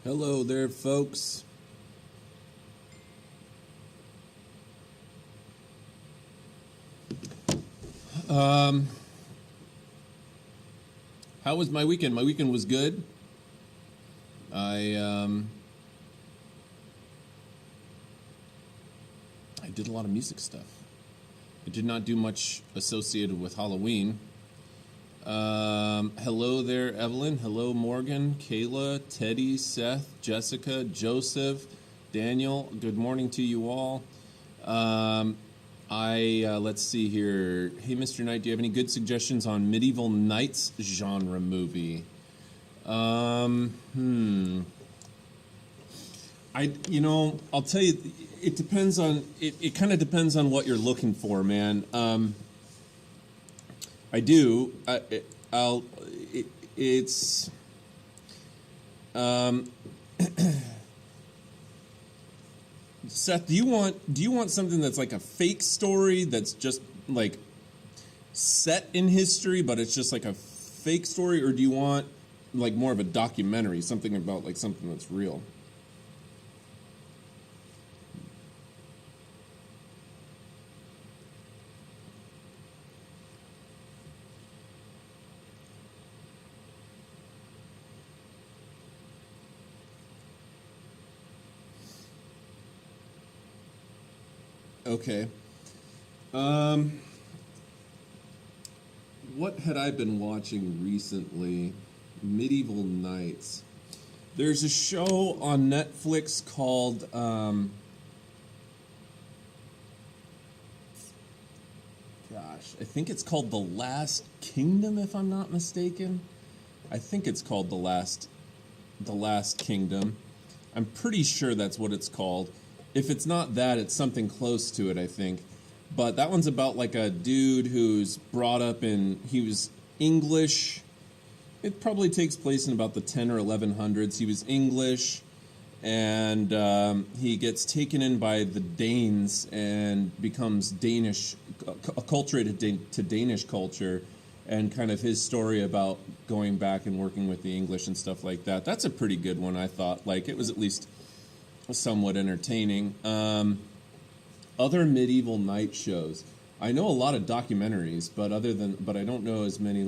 Hello there, folks. How was my weekend? My weekend was good. I did a lot of music stuff. I did not do much associated with Halloween. Hello there, Evelyn. Hello, Morgan, Kayla, Teddy, Seth, Jessica, Joseph, Daniel. Good morning to you all. Let's see here. Hey, Mr. Knight, do you have any good suggestions on medieval knights genre movie? I'll tell you, it depends on, it kind of depends on what you're looking for, man. Seth, do you want something that's like a fake story that's just like set in history, but it's just like a fake story, or do you want like more of a documentary, something about like something that's real? Okay. What had I been watching recently? Medieval Knights. There's a show on Netflix called I think it's called The Last Kingdom, if I'm not mistaken. I think it's called The Last Kingdom. I'm pretty sure that's what it's called. If it's not that, it's something close to it, I think. But that one's about like a dude who's brought up he was English. It probably takes place in about the 10 or 1100s. He was English, and he gets taken in by the Danes and becomes Danish, acculturated to Danish culture, and kind of his story about going back and working with the English and stuff like that. That's a pretty good one, I thought. Like, it was at least somewhat entertaining. Other medieval knight shows. I know a lot of documentaries, but I don't know as many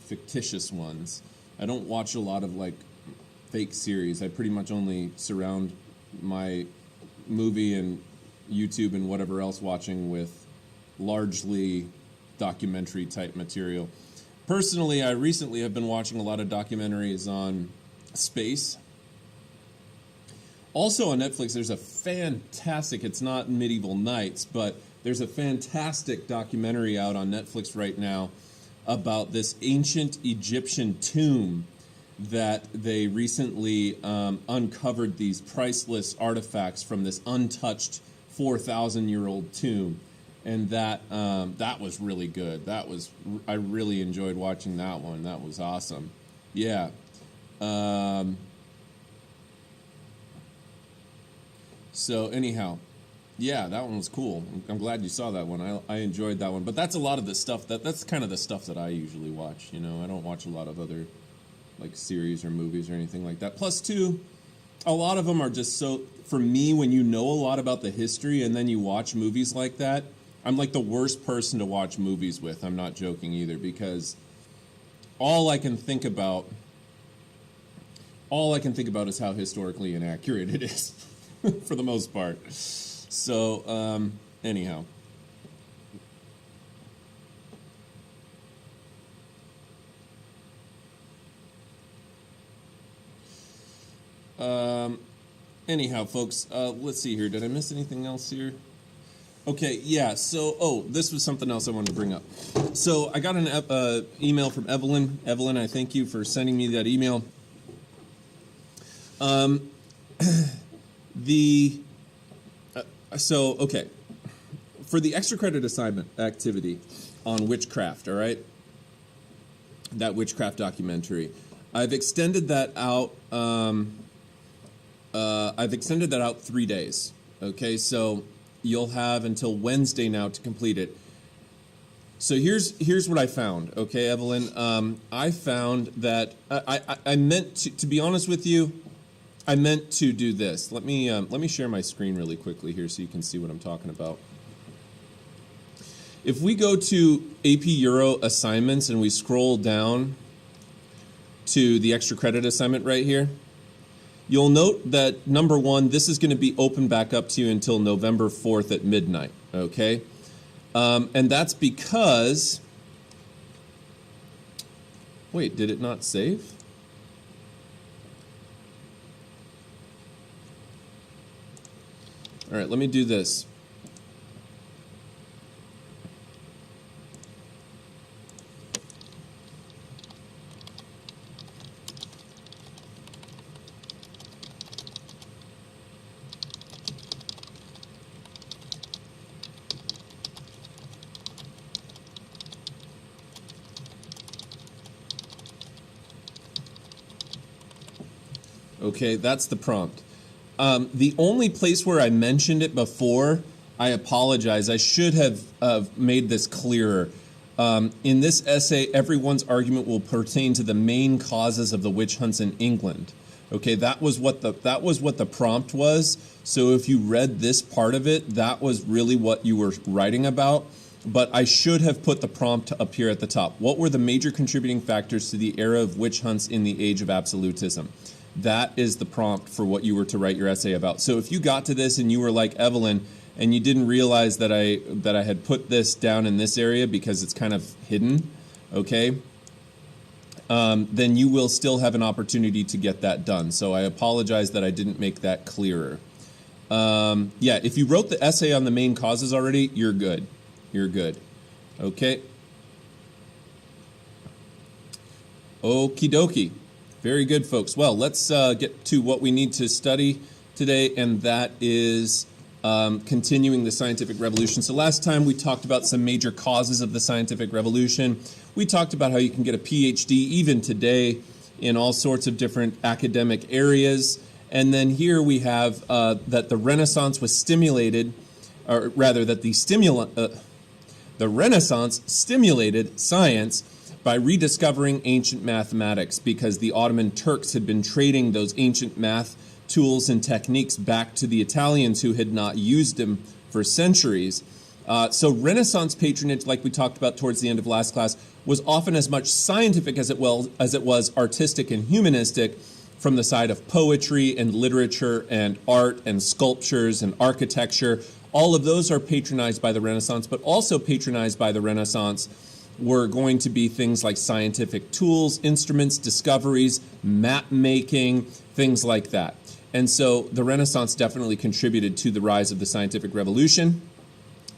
fictitious ones. I don't watch a lot of like fake series. I pretty much only surround my movie and YouTube and whatever else watching with largely documentary type material. Personally, I recently have been watching a lot of documentaries on space. Also on Netflix, there's a fantastic, it's not Medieval Knights, but there's a fantastic documentary out on Netflix right now about this ancient Egyptian tomb that they recently uncovered these priceless artifacts from this untouched 4,000-year-old tomb. And that was really good. I really enjoyed watching that one. That was awesome. Yeah. So anyhow, yeah, that one was cool. I'm glad you saw that one. I enjoyed that one. But that's a lot of the stuff that's kind of the stuff that I usually watch. You know, I don't watch a lot of other like series or movies or anything like that. Plus, too, a lot of them are just so. For me, when you know a lot about the history and then you watch movies like that, I'm like the worst person to watch movies with. I'm not joking either, because all I can think about is how historically inaccurate it is. For the most part. So, anyhow. Anyhow, folks, let's see here. Did I miss anything else here? Okay, yeah, so, this was something else I wanted to bring up. So, I got an email from Evelyn. Evelyn, I thank you for sending me that email. Okay, for the extra credit assignment activity on witchcraft, all right, that witchcraft documentary, I've extended that out. I've extended that out 3 days. Okay, so you'll have until Wednesday now to complete it. So here's what I found. Okay, Evelyn. I found that I meant to be honest with you. I meant to do this. Let me share my screen really quickly here so you can see what I'm talking about. If we go to AP Euro assignments and we scroll down to the extra credit assignment right here, you'll note that number one, this is going to be open back up to you until November 4th at midnight. Okay, and that's because. Wait, did it not save? All right, let me do this. Okay, that's the prompt. The only place where I mentioned it before, I apologize. I should have made this clearer. In this essay, everyone's argument will pertain to the main causes of the witch hunts in England. Okay, that was what the prompt was. So if you read this part of it, that was really what you were writing about. But I should have put the prompt up here at the top. What were the major contributing factors to the era of witch hunts in the age of absolutism? That is the prompt for what you were to write your essay about. So if you got to this and you were like Evelyn and you didn't realize that I had put this down in this area because it's kind of hidden, okay, then you will still have an opportunity to get that done. So I apologize that I didn't make that clearer. Yeah, if you wrote the essay on the main causes already, you're good. You're good. Okay. Okie dokie. Very good, folks. Well, let's get to what we need to study today, and that is continuing the scientific revolution. So last time we talked about some major causes of the scientific revolution. We talked about how you can get a PhD even today in all sorts of different academic areas. And then here we have that the Renaissance was stimulated, or rather that the Renaissance stimulated science by rediscovering ancient mathematics, because the Ottoman Turks had been trading those ancient math tools and techniques back to the Italians who had not used them for centuries. So Renaissance patronage, like we talked about towards the end of last class, was often as much scientific as it was artistic and humanistic, from the side of poetry and literature and art and sculptures and architecture. All of those are patronized by the Renaissance, but also patronized by the Renaissance were going to be things like scientific tools, instruments, discoveries, map making, things like that. And so the Renaissance definitely contributed to the rise of the scientific revolution.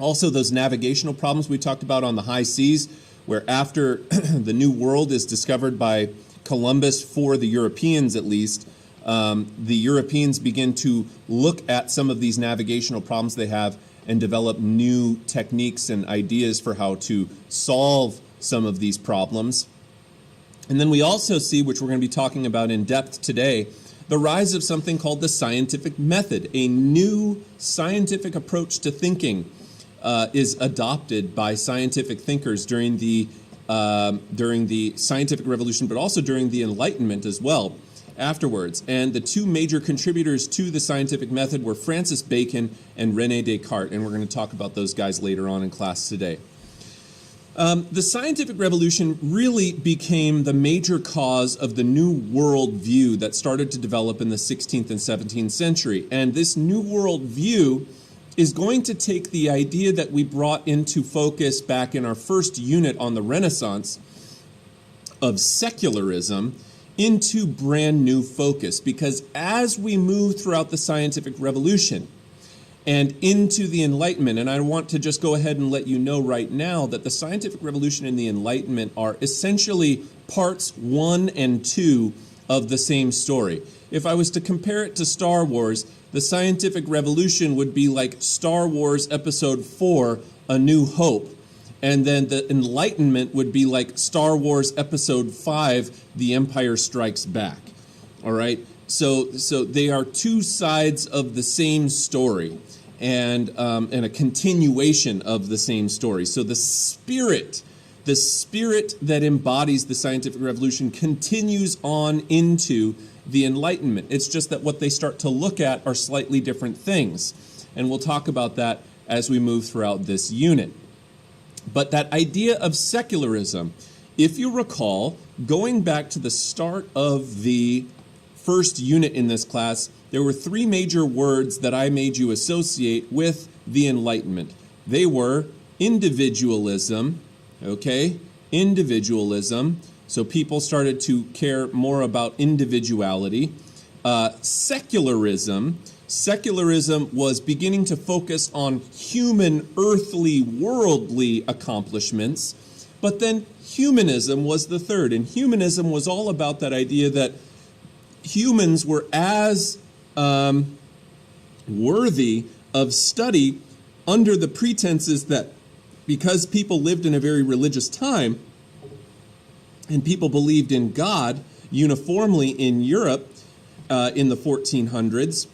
Also, those navigational problems we talked about on the high seas, where after the New World is discovered by Columbus, for the Europeans at least, the Europeans begin to look at some of these navigational problems they have and develop new techniques and ideas for how to solve some of these problems. And then we also see, which we're going to be talking about in depth today, the rise of something called the scientific method. A new scientific approach to thinking is adopted by scientific thinkers during the scientific revolution, but also during the Enlightenment as well afterwards. And the two major contributors to the scientific method were Francis Bacon and Rene Descartes, and we're going to talk about those guys later on in class today. The scientific revolution really became the major cause of the new world view that started to develop in the 16th and 17th century. And this new world view is going to take the idea that we brought into focus back in our first unit on the Renaissance of secularism into brand new focus. Because as we move throughout the scientific revolution and into the Enlightenment, and I want to just go ahead and let you know right now that the scientific revolution and the Enlightenment are essentially parts 1 and 2 of the same story. If I was to compare it to Star Wars, the scientific revolution would be like Star Wars Episode 4, A New Hope. And then the Enlightenment would be like Star Wars Episode 5, The Empire Strikes Back. All right? So they are two sides of the same story. and a continuation of the same story. So the spirit that embodies the scientific revolution continues on into the Enlightenment. It's just that what they start to look at are slightly different things. And we'll talk about that as we move throughout this unit. But that idea of secularism, if you recall, going back to the start of the first unit in this class, there were three major words that I made you associate with the Enlightenment. They were individualism, okay? Individualism. So people started to care more about individuality. Secularism. Secularism was beginning to focus on human, earthly, worldly accomplishments. But then humanism was the third. And humanism was all about that idea that humans were as worthy of study under the pretenses that because people lived in a very religious time and people believed in God uniformly in Europe in the 1400s,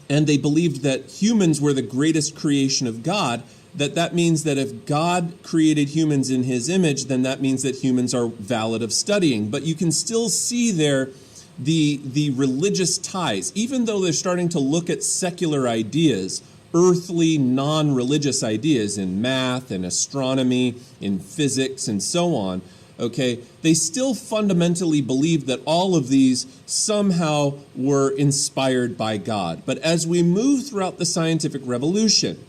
and they believed that humans were the greatest creation of God, that means that if God created humans in his image, then that means that humans are valid of studying. But you can still see there the religious ties, even though they're starting to look at secular ideas, earthly, non-religious ideas in math and astronomy, in physics, and so on, okay, they still fundamentally believe that all of these somehow were inspired by God. But as we move throughout the scientific revolution,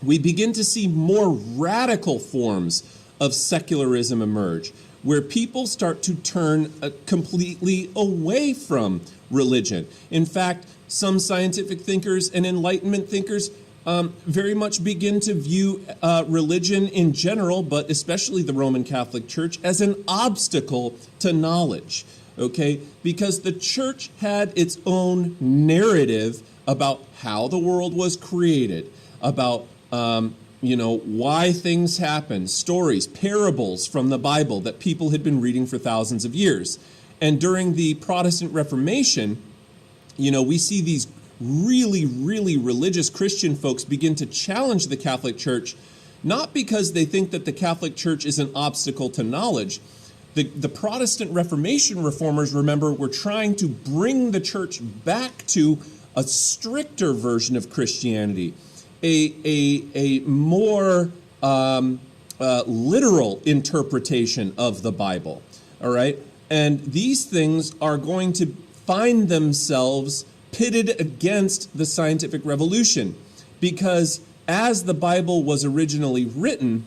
we begin to see more radical forms of secularism emerge, where people start to turn completely away from religion. In fact, some scientific thinkers and Enlightenment thinkers very much begin to view religion in general, but especially the Roman Catholic Church, as an obstacle to knowledge, okay? Because the church had its own narrative about how the world was created, about why things happen, stories, parables from the Bible that people had been reading for thousands of years. And during the Protestant Reformation, we see these really, really religious Christian folks begin to challenge the Catholic Church, not because they think that the Catholic Church is an obstacle to knowledge. The Protestant Reformation reformers, remember, were trying to bring the church back to a stricter version of Christianity, a more literal interpretation of the Bible, all right? And these things are going to find themselves pitted against the scientific revolution, because as the Bible was originally written,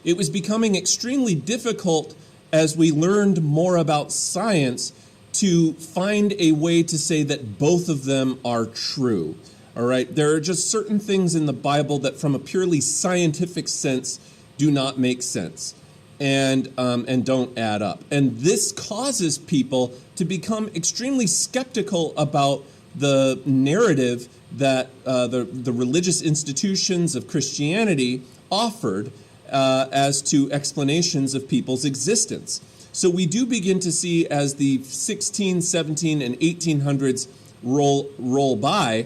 it was becoming extremely difficult as we learned more about science to find a way to say that both of them are true. All right, there are just certain things in the Bible that from a purely scientific sense do not make sense and don't add up. And this causes people to become extremely skeptical about the narrative that the religious institutions of Christianity offered as to explanations of people's existence. So we do begin to see, as the 16, 17, and 1800s roll by,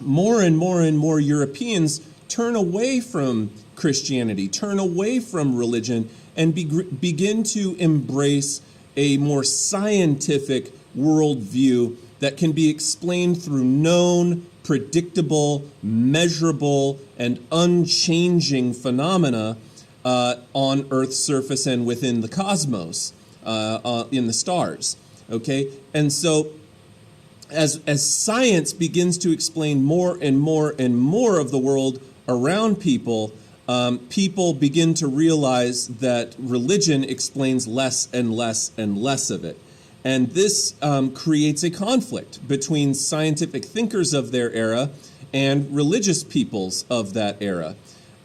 more and more and more Europeans turn away from Christianity, turn away from religion, and begin to embrace a more scientific worldview that can be explained through known, predictable, measurable, and unchanging phenomena on Earth's surface and within the cosmos, in the stars. Okay, and so as science begins to explain more and more and more of the world around people, people begin to realize that religion explains less and less and less of it. And this creates a conflict between scientific thinkers of their era and religious peoples of that era.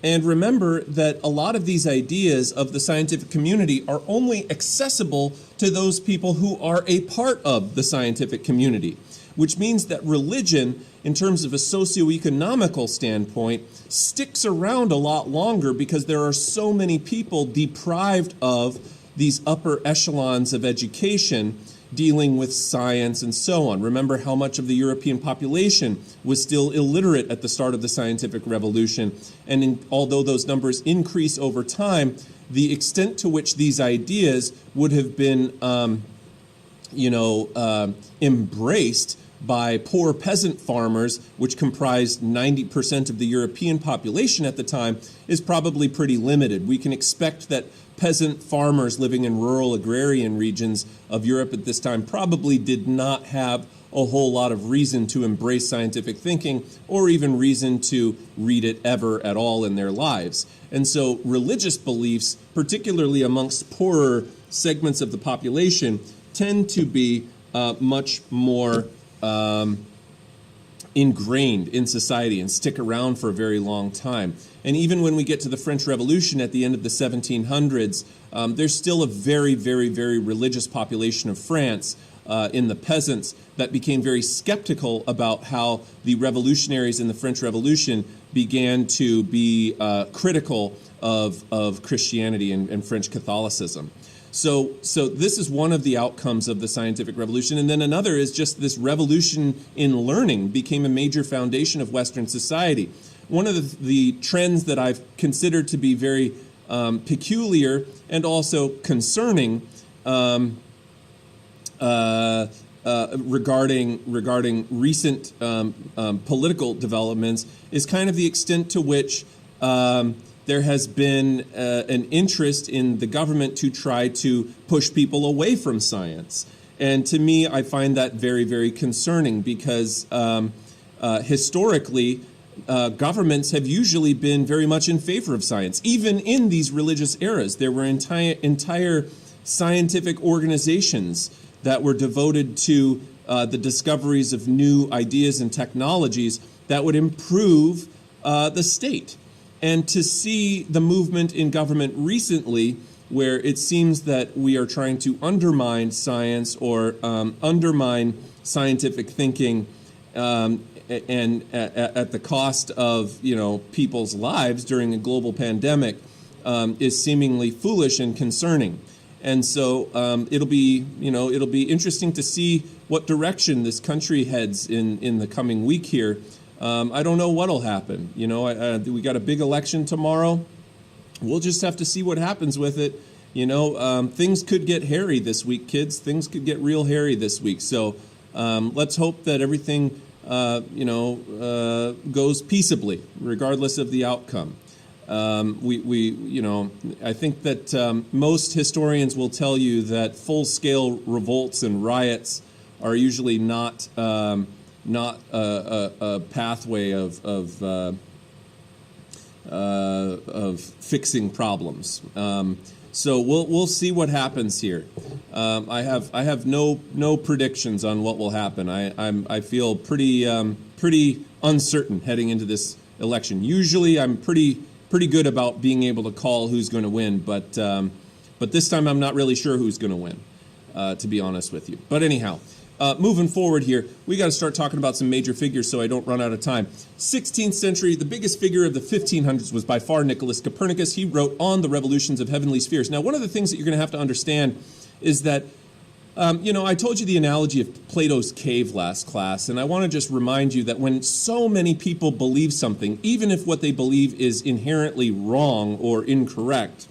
And remember that a lot of these ideas of the scientific community are only accessible to those people who are a part of the scientific community, which means that religion, in terms of a socioeconomical standpoint, sticks around a lot longer because there are so many people deprived of these upper echelons of education dealing with science and so on. Remember how much of the European population was still illiterate at the start of the scientific revolution. And although those numbers increase over time, the extent to which these ideas would have been embraced by poor peasant farmers, which comprised 90% of the European population at the time, is probably pretty limited. We can expect that peasant farmers living in rural agrarian regions of Europe at this time probably did not have a whole lot of reason to embrace scientific thinking or even reason to read it ever at all in their lives. And so religious beliefs, particularly amongst poorer segments of the population, tend to be much more ingrained in society and stick around for a very long time. And even when we get to the French Revolution at the end of the 1700s, there's still a very, very, very religious population of France in the peasants that became very skeptical about how the revolutionaries in the French Revolution began to be critical of Christianity and French Catholicism. So this is one of the outcomes of the scientific revolution. And then another is just this revolution in learning became a major foundation of Western society. One of the trends that I've considered to be very peculiar and also concerning regarding recent political developments is kind of the extent to which there has been an interest in the government to try to push people away from science. And to me, I find that very, very concerning because historically, governments have usually been very much in favor of science. Even in these religious eras, there were entire scientific organizations that were devoted to the discoveries of new ideas and technologies that would improve the state. And to see the movement in government recently, where it seems that we are trying to undermine science or undermine scientific thinking, and at the cost of people's lives during a global pandemic, is seemingly foolish and concerning. And so it'll be interesting to see what direction this country heads in the coming week here. I don't know what'll happen. We got a big election tomorrow. We'll just have to see what happens with it. Things could get hairy this week, kids. Things could get real hairy this week. So let's hope that everything, goes peaceably, regardless of the outcome. I think that most historians will tell you that full-scale revolts and riots are usually not a pathway of fixing problems. So we'll see what happens here. I have no predictions on what will happen. I feel pretty uncertain heading into this election. Usually I'm pretty good about being able to call who's going to win, but this time I'm not really sure who's going to win, to be honest with you. But anyhow. Moving forward here, we got to start talking about some major figures so I don't run out of time. 16th century, the biggest figure of the 1500s was by far Nicolaus Copernicus. He wrote On the Revolutions of Heavenly Spheres. Now, one of the things that you're going to have to understand is that, I told you the analogy of Plato's cave last class, and I want to just remind you that when so many people believe something, even if what they believe is inherently wrong or incorrect,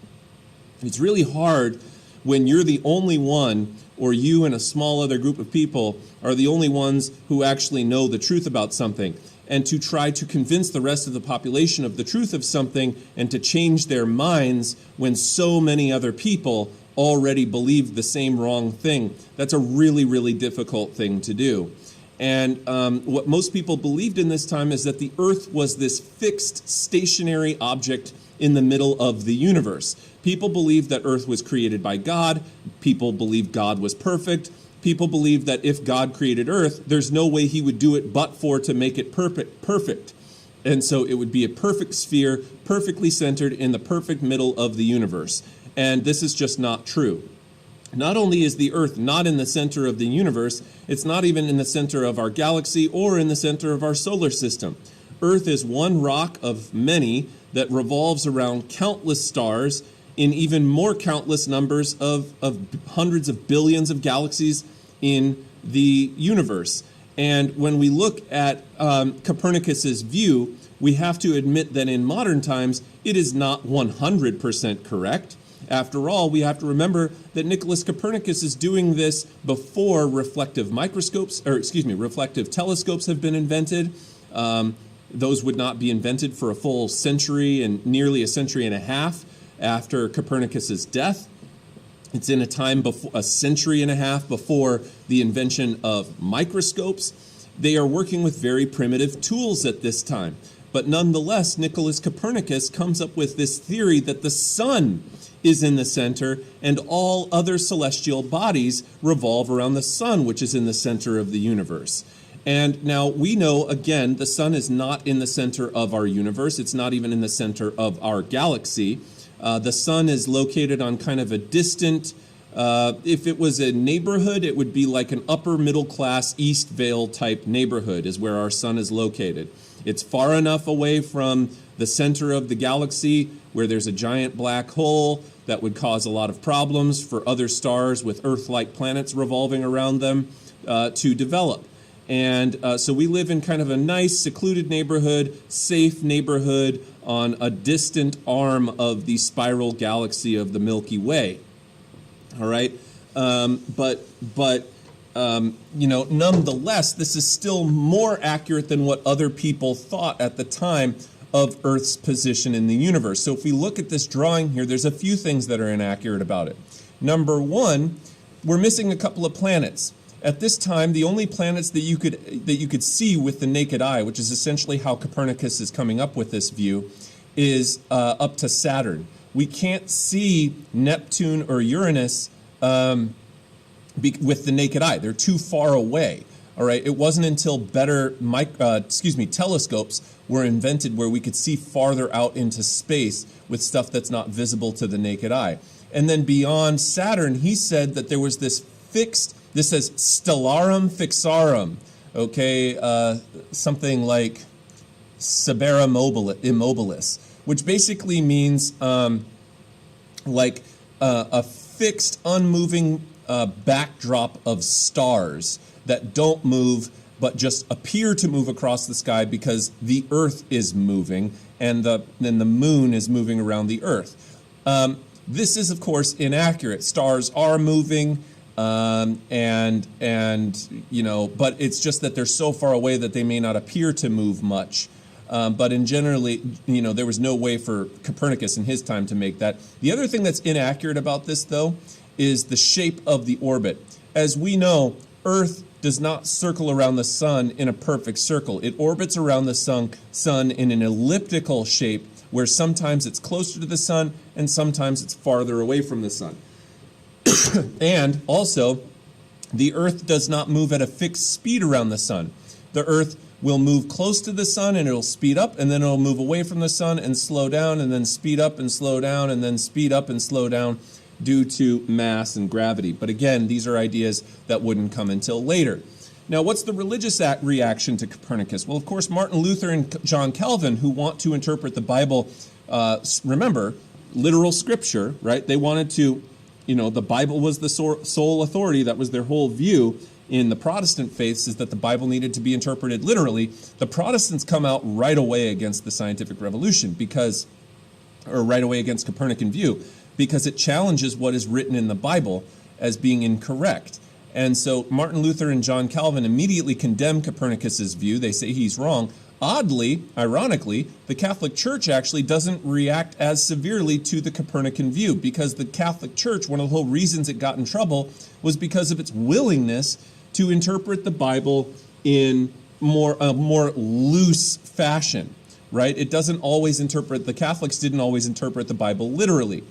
it's really hard when you're the only one, or you and a small other group of people are the only ones who actually know the truth about something, and to try to convince the rest of the population of the truth of something and to change their minds when so many other people already believe the same wrong thing. That's a really, really difficult thing to do. And what most people believed in this time is that the Earth was this fixed, stationary object in the middle of the universe. People believed that Earth was created by God. People believed God was perfect. People believed that if God created Earth, there's no way he would do it but to make it perfect. And so it would be a perfect sphere, perfectly centered in the perfect middle of the universe. And this is just not true. Not only is the Earth not in the center of the universe, it's not even in the center of our galaxy or in the center of our solar system. Earth is one rock of many that revolves around countless stars in even more countless numbers of hundreds of billions of galaxies in the universe. And when we look at Copernicus's view, we have to admit that in modern times, it is not 100% correct. After all, we have to remember that Nicolaus Copernicus is doing this before reflective telescopes have been invented. Those would not be invented for a full century and nearly a century and a half after Copernicus's death. It's in a time before, a century and a half before the invention of microscopes. They are working with very primitive tools at this time. But nonetheless, Nicolaus Copernicus comes up with this theory that the sun is in the center and all other celestial bodies revolve around the sun, which is in the center of the universe. And now we know, again, the sun is not in the center of our universe. It's not even in the center of our galaxy. The sun is located on kind of a distant, if it was a neighborhood, it would be like an upper middle class East Vale type neighborhood is where our sun is located. It's far enough away from the center of the galaxy where there's a giant black hole that would cause a lot of problems for other stars with Earth-like planets revolving around them to develop. And so we live in kind of a nice, secluded neighborhood, safe neighborhood on a distant arm of the spiral galaxy of the Milky Way. All right? Nonetheless, this is still more accurate than what other people thought at the time of Earth's position in the universe. So if we look at this drawing here, there's a few things that are inaccurate about it. Number one, we're missing a couple of planets. At this time, the only planets that you could see with the naked eye, which is essentially how Copernicus is coming up with this view, is up to Saturn. We can't see Neptune or Uranus with the naked eye. They're too far away. All right. It wasn't until better telescopes were invented where we could see farther out into space with stuff that's not visible to the naked eye. And then beyond Saturn, he said that there was this fixed. This says stellarum fixarum, okay, something like Cybera immobilis, which basically means like a fixed, unmoving backdrop of stars that don't move but just appear to move across the sky because the Earth is moving and then the moon is moving around the Earth. This is, of course, inaccurate. Stars are moving. But it's just that they're so far away that they may not appear to move much. But in generally, there was no way for Copernicus in his time to make that. The other thing that's inaccurate about this, though, is the shape of the orbit. As we know, Earth does not circle around the sun in a perfect circle. It orbits around the sun in an elliptical shape where sometimes it's closer to the sun and sometimes it's farther away from the sun. And also, the Earth does not move at a fixed speed around the sun. The Earth will move close to the sun and it'll speed up, and then it'll move away from the sun and slow down, and then speed up and slow down, and then speed up and slow down due to mass and gravity. But again, these are ideas that wouldn't come until later. Now, what's the religious reaction to Copernicus? Well, of course, Martin Luther and John Calvin, who want to interpret the Bible, remember, literal scripture, right? They wanted to, the Bible was the sole authority. That was their whole view in the Protestant faiths, is that the Bible needed to be interpreted literally. The Protestants come out right away against the scientific revolution or right away against Copernican view, because it challenges what is written in the Bible as being incorrect. And so Martin Luther and John Calvin immediately condemn Copernicus's view. They say he's wrong. Oddly, ironically, the Catholic Church actually doesn't react as severely to the Copernican view, because the Catholic Church, one of the whole reasons it got in trouble was because of its willingness to interpret the Bible in a more loose fashion, right? It doesn't always the Catholics didn't always interpret the Bible literally.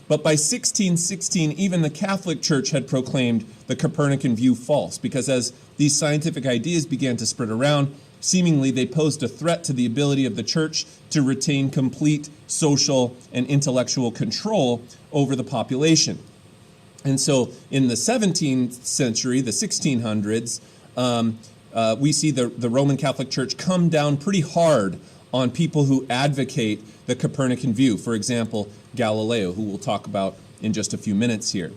But by 1616, even the Catholic Church had proclaimed the Copernican view false, because as these scientific ideas began to spread around, seemingly they posed a threat to the ability of the church to retain complete social and intellectual control over the population. And so in the 17th century, the 1600s, we see the Roman Catholic Church come down pretty hard on people who advocate the Copernican view. For example, Galileo, who we'll talk about in just a few minutes here.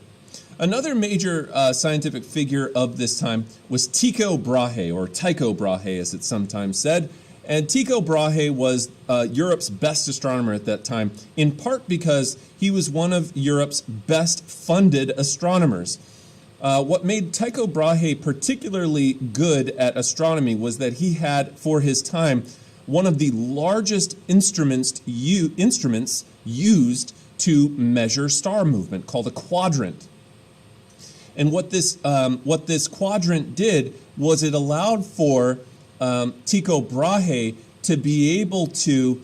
Another major scientific figure of this time was Tycho Brahe, or Tycho Brahe as it's sometimes said. And Tycho Brahe was Europe's best astronomer at that time, in part because he was one of Europe's best funded astronomers. What made Tycho Brahe particularly good at astronomy was that he had, for his time, one of the largest instruments used to measure star movement, called a quadrant. And what this quadrant did was it allowed for Tycho Brahe to be able to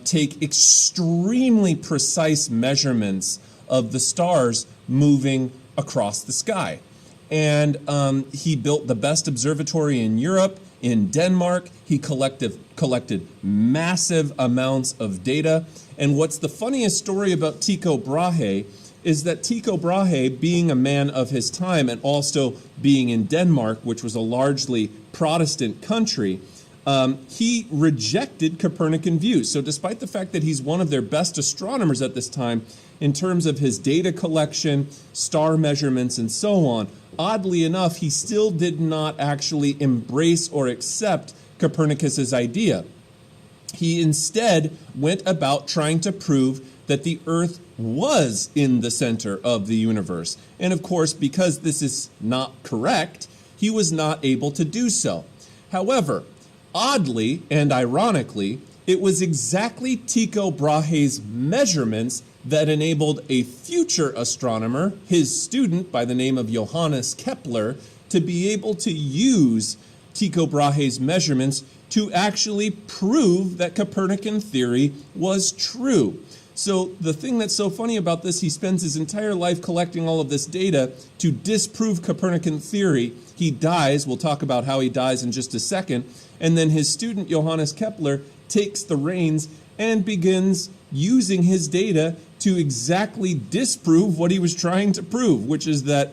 take extremely precise measurements of the stars moving across the sky. And he built the best observatory in Europe, in Denmark. He collected massive amounts of data. And what's the funniest story about Tycho Brahe is that Tycho Brahe, being a man of his time and also being in Denmark, which was a largely Protestant country, he rejected Copernican views. So despite the fact that he's one of their best astronomers at this time, in terms of his data collection, star measurements, and so on, oddly enough, he still did not actually embrace or accept Copernicus's idea. He instead went about trying to prove that the Earth was in the center of the universe. And of course, because this is not correct, he was not able to do so. However, oddly and ironically, it was exactly Tycho Brahe's measurements that enabled a future astronomer, his student by the name of Johannes Kepler, to be able to use Tycho Brahe's measurements to actually prove that Copernican theory was true. So the thing that's so funny about this, he spends his entire life collecting all of this data to disprove Copernican theory. He dies, we'll talk about how he dies in just a second, and then his student Johannes Kepler takes the reins and begins using his data to exactly disprove what he was trying to prove, which is that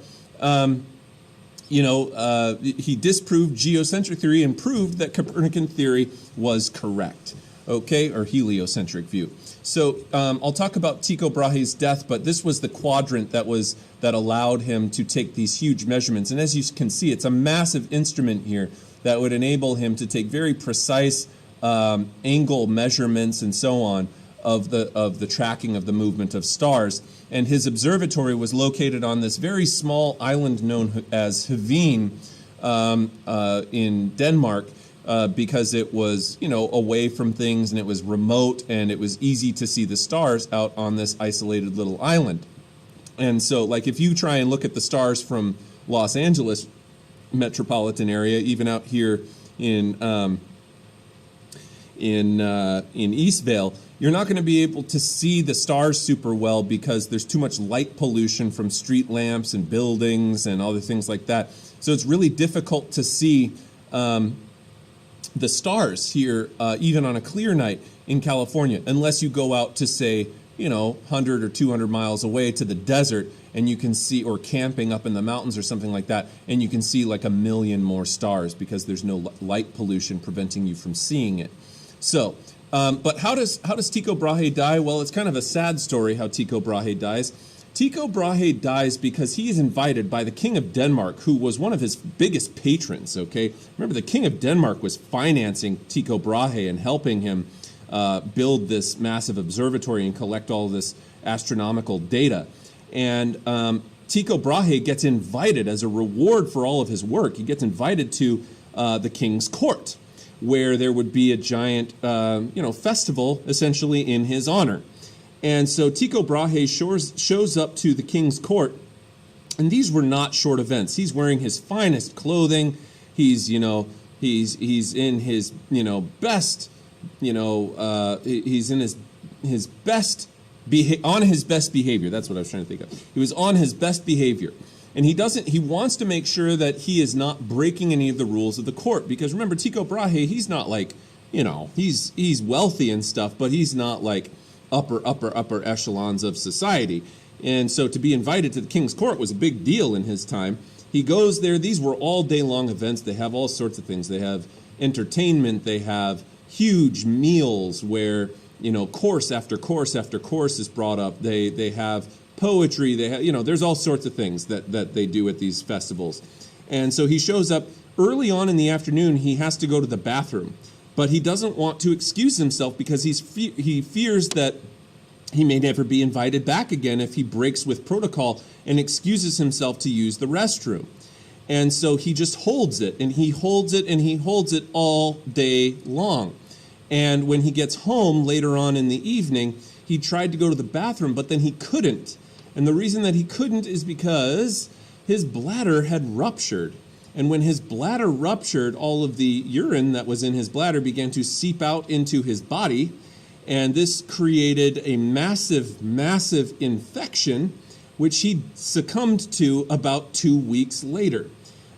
he disproved geocentric theory and proved that Copernican theory was correct, okay, or heliocentric view. So I'll talk about Tycho Brahe's death, but this was the quadrant that allowed him to take these huge measurements. And as you can see, it's a massive instrument here that would enable him to take very precise angle measurements and so on of the tracking of the movement of stars. And his observatory was located on this very small island known as Hveen in Denmark, because it was, away from things and it was remote and it was easy to see the stars out on this isolated little island. And so, like, if you try and look at the stars from Los Angeles metropolitan area, even out here in Eastvale, you're not going to be able to see the stars super well because there's too much light pollution from street lamps and buildings and other things like that. So it's really difficult to see the stars here, even on a clear night in California, unless you go out to, say, 100 or 200 miles away to the desert, and you can see, or camping up in the mountains or something like that, and you can see like 1 million more stars because there's no light pollution preventing you from seeing it. So, but how does Tycho Brahe die? Well, it's kind of a sad story how Tycho Brahe dies. Tycho Brahe dies because he is invited by the King of Denmark, who was one of his biggest patrons, okay? Remember, the King of Denmark was financing Tycho Brahe and helping him build this massive observatory and collect all this astronomical data. And Tycho Brahe gets invited as a reward for all of his work. He gets invited to the king's court, where there would be a giant, festival, essentially, in his honor. And so Tycho Brahe shows up to the king's court, and these were not short events. He's wearing his finest clothing. He's in his, best, he's in his best, on his best behavior. That's what I was trying to think of. He was on his best behavior. And he wants to make sure that he is not breaking any of the rules of the court. Because remember, Tycho Brahe, he's not like, he's wealthy and stuff, but he's not like upper echelons of society. And so to be invited to the king's court was a big deal in his time. He goes there. These were all day long events. They have all sorts of things. They have entertainment. They have huge meals where, course after course after course is brought up. They have poetry. They have, you know, there's all sorts of things that they do at these festivals. And so he shows up early on in the afternoon. He has to go to the bathroom, but he doesn't want to excuse himself because he fears that he may never be invited back again if he breaks with protocol and excuses himself to use the restroom. And so he just holds it, and he holds it, and he holds it all day long. And when he gets home later on in the evening, he tried to go to the bathroom, but then he couldn't. And the reason that he couldn't is because his bladder had ruptured. And when his bladder ruptured, all of the urine that was in his bladder began to seep out into his body. And this created a massive, massive infection, which he succumbed to about 2 weeks later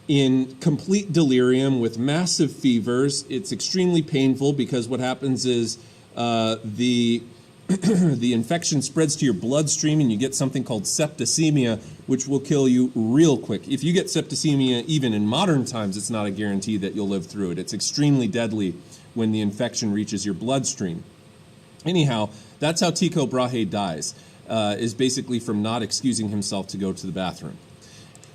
in complete delirium with massive fevers. It's extremely painful because what happens is the infection spreads to your bloodstream and you get something called septicemia, which will kill you real quick. If you get septicemia even in modern times, it's not a guarantee that you'll live through it. It's extremely deadly when the infection reaches your bloodstream. Anyhow, that's how Tycho Brahe dies, is basically from not excusing himself to go to the bathroom.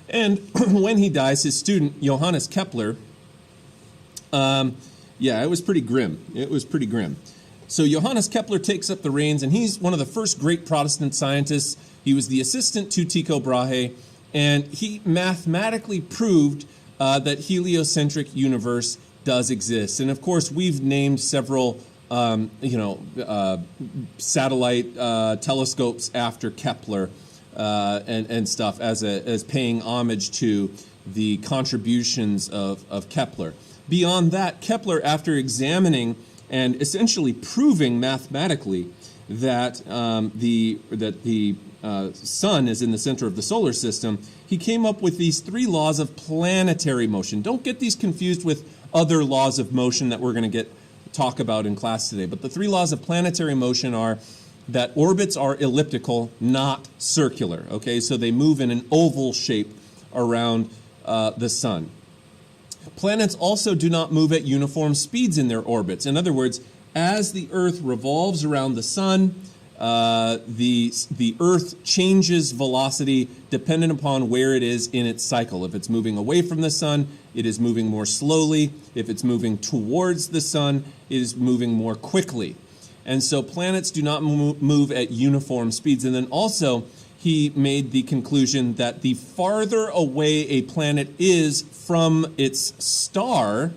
And when he dies, his student, Johannes Kepler, it was pretty grim. It was pretty grim. So Johannes Kepler takes up the reins, and he's one of the first great Protestant scientists. He was the assistant to Tycho Brahe, and he mathematically proved that heliocentric universe does exist. And of course, we've named several satellite telescopes after Kepler and stuff as paying homage to the contributions of Kepler. Beyond that, Kepler, after examining and essentially proving mathematically that the sun is in the center of the solar system, he came up with these 3 laws of planetary motion. Don't get these confused with other laws of motion that we're going to talk about in class today. But the 3 laws of planetary motion are that orbits are elliptical, not circular. Okay, so they move in an oval shape around the sun. Planets also do not move at uniform speeds in their orbits. In other words, as the Earth revolves around the sun, the Earth changes velocity dependent upon where it is in its cycle. If it's moving away from the sun, it is moving more slowly. If it's moving towards the sun, it is moving more quickly. And so planets do not move at uniform speeds. And then also, he made the conclusion that the farther away a planet is from its star,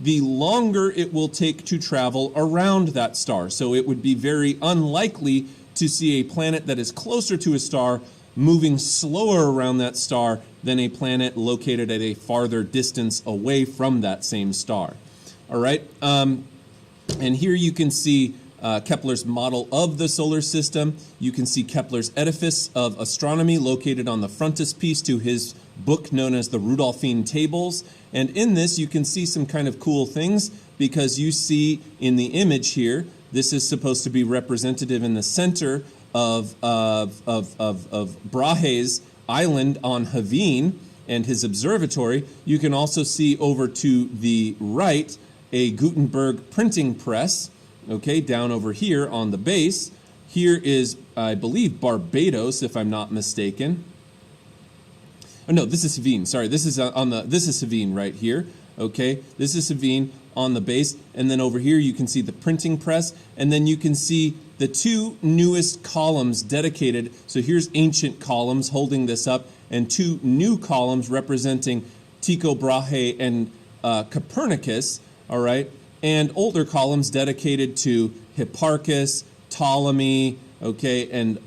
the longer it will take to travel around that star. So it would be very unlikely to see a planet that is closer to a star moving slower around that star than a planet located at a farther distance away from that same star. All right, and here you can see Kepler's model of the solar system. You can see Kepler's edifice of astronomy located on the frontispiece to his book known as the Rudolphine Tables. And in this, you can see some kind of cool things because you see in the image here, this is supposed to be representative in the center of Brahe's island on Haveen and his observatory. You can also see over to the right a Gutenberg printing press, okay, down over here on the base. Here is, I believe, Barbados, if I'm not mistaken. Oh, no, this is Haveen. Sorry, this is Haveen right here. Okay, this is Haveen on the base, and then over here you can see the printing press, and then you can see the 2 newest columns dedicated. So here's ancient columns holding this up, and 2 new columns representing Tycho Brahe and Copernicus. All right, and older columns dedicated to Hipparchus, Ptolemy, okay, and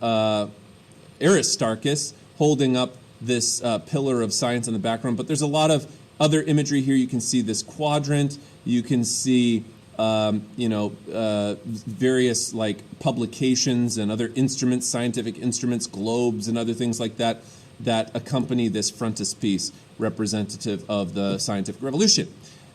Aristarchus, holding up this pillar of science in the background. But there's a lot of other imagery here. You can see this quadrant. You can see, various like publications and other instruments, scientific instruments, globes, and other things like that that accompany this frontispiece representative of the scientific revolution.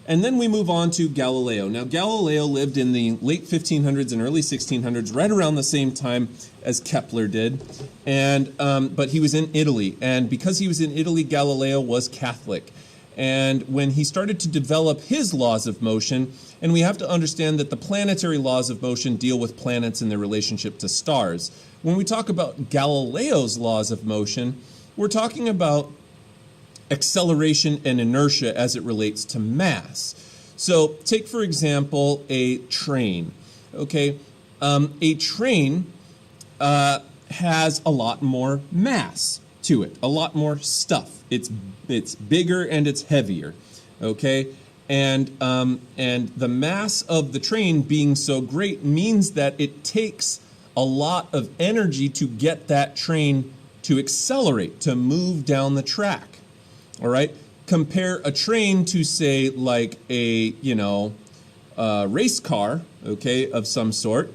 And then we move on to Galileo. Now, Galileo lived in the late 1500s and early 1600s, right around the same time as Kepler did, and but he was in Italy. And because he was in Italy, Galileo was Catholic. And when he started to develop his laws of motion, and we have to understand that the planetary laws of motion deal with planets and their relationship to stars. When we talk about Galileo's laws of motion, we're talking about acceleration and inertia as it relates to mass. So take, for example, a train. Okay, a train has a lot more mass to it, a lot more stuff. It's bigger and it's heavier. Okay, and the mass of the train being so great means that it takes a lot of energy to get that train to accelerate, to move down the track. All right, compare a train to, say, like a race car, okay, of some sort.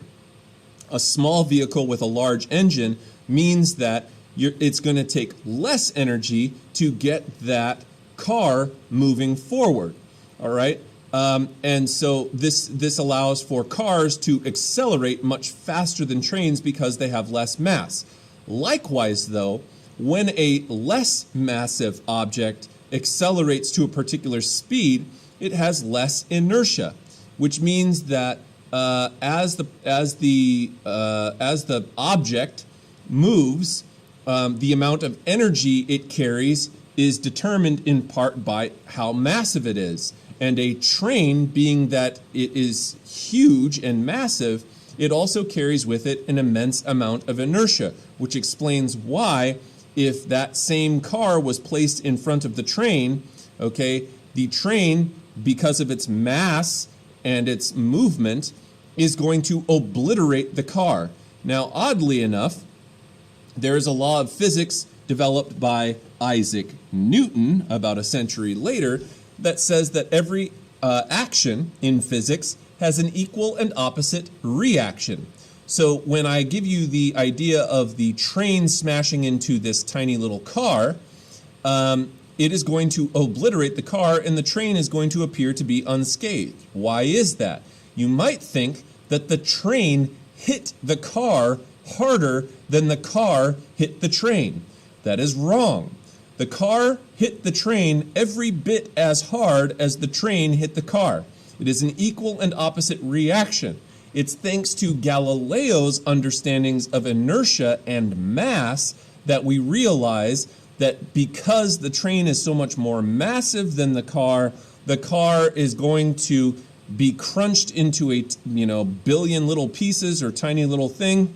A small vehicle with a large engine means that it's going to take less energy to get that car moving forward. All right, and so this allows for cars to accelerate much faster than trains because they have less mass. Likewise, though, when a less massive object accelerates to a particular speed, it has less inertia, which means that as the object moves, the amount of energy it carries is determined in part by how massive it is. And a train, being that it is huge and massive, it also carries with it an immense amount of inertia, which explains why, if that same car was placed in front of the train, okay, the train, because of its mass and its movement, is going to obliterate the car. Now, oddly enough, there is a law of physics developed by Isaac Newton about a century later that says that every action in physics has an equal and opposite reaction. So when I give you the idea of the train smashing into this tiny little car, it is going to obliterate the car and the train is going to appear to be unscathed. Why is that? You might think that the train hit the car harder than the car hit the train. That is wrong. The car hit the train every bit as hard as the train hit the car. It is an equal and opposite reaction. It's thanks to Galileo's understandings of inertia and mass that we realize that because the train is so much more massive than the car is going to be crunched into a billion little pieces or tiny little thing.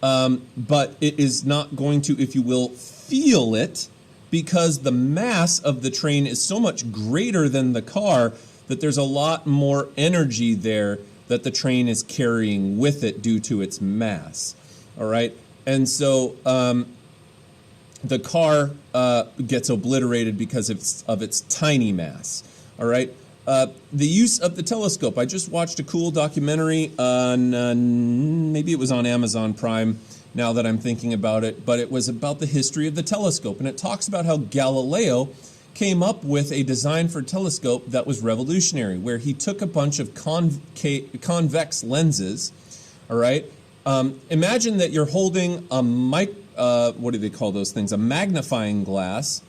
But it is not going to, if you will, feel it, because the mass of the train is so much greater than the car that there's a lot more energy there that the train is carrying with it due to its mass. All right, and so the car gets obliterated because of its tiny mass. All right. The use of the telescope. I just watched a cool documentary on, maybe it was on Amazon Prime, now that I'm thinking about it, but it was about the history of the telescope, and it talks about how Galileo came up with a design for a telescope that was revolutionary, where he took a bunch of convex lenses, all right? Imagine that you're holding a what do they call those things? A magnifying glass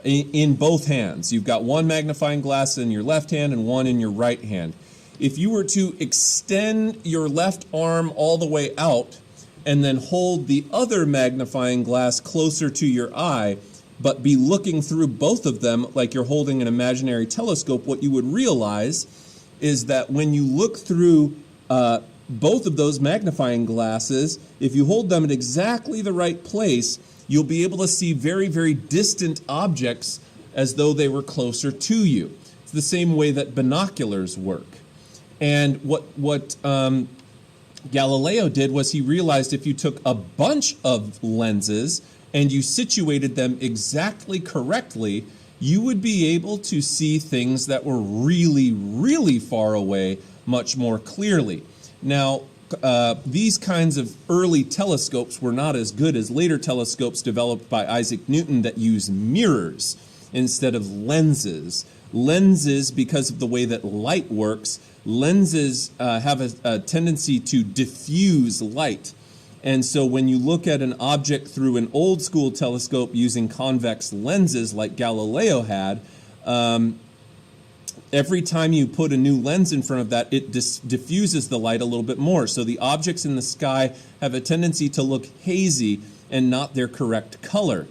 in both hands. You've got one magnifying glass in your left hand and one in your right hand. If you were to extend your left arm all the way out and then hold the other magnifying glass closer to your eye, but be looking through both of them like you're holding an imaginary telescope, what you would realize is that when you look through both of those magnifying glasses, if you hold them at exactly the right place, you'll be able to see very, very distant objects as though they were closer to you. It's the same way that binoculars work. And what Galileo did was he realized if you took a bunch of lenses and you situated them exactly correctly, you would be able to see things that were really, really far away much more clearly. Now, these kinds of early telescopes were not as good as later telescopes developed by Isaac Newton that use mirrors instead of lenses. Lenses, because of the way that light works, lenses have a tendency to diffuse light. And so when you look at an object through an old school telescope using convex lenses like Galileo had, every time you put a new lens in front of that, it diffuses the light a little bit more. So the objects in the sky have a tendency to look hazy and not their correct color.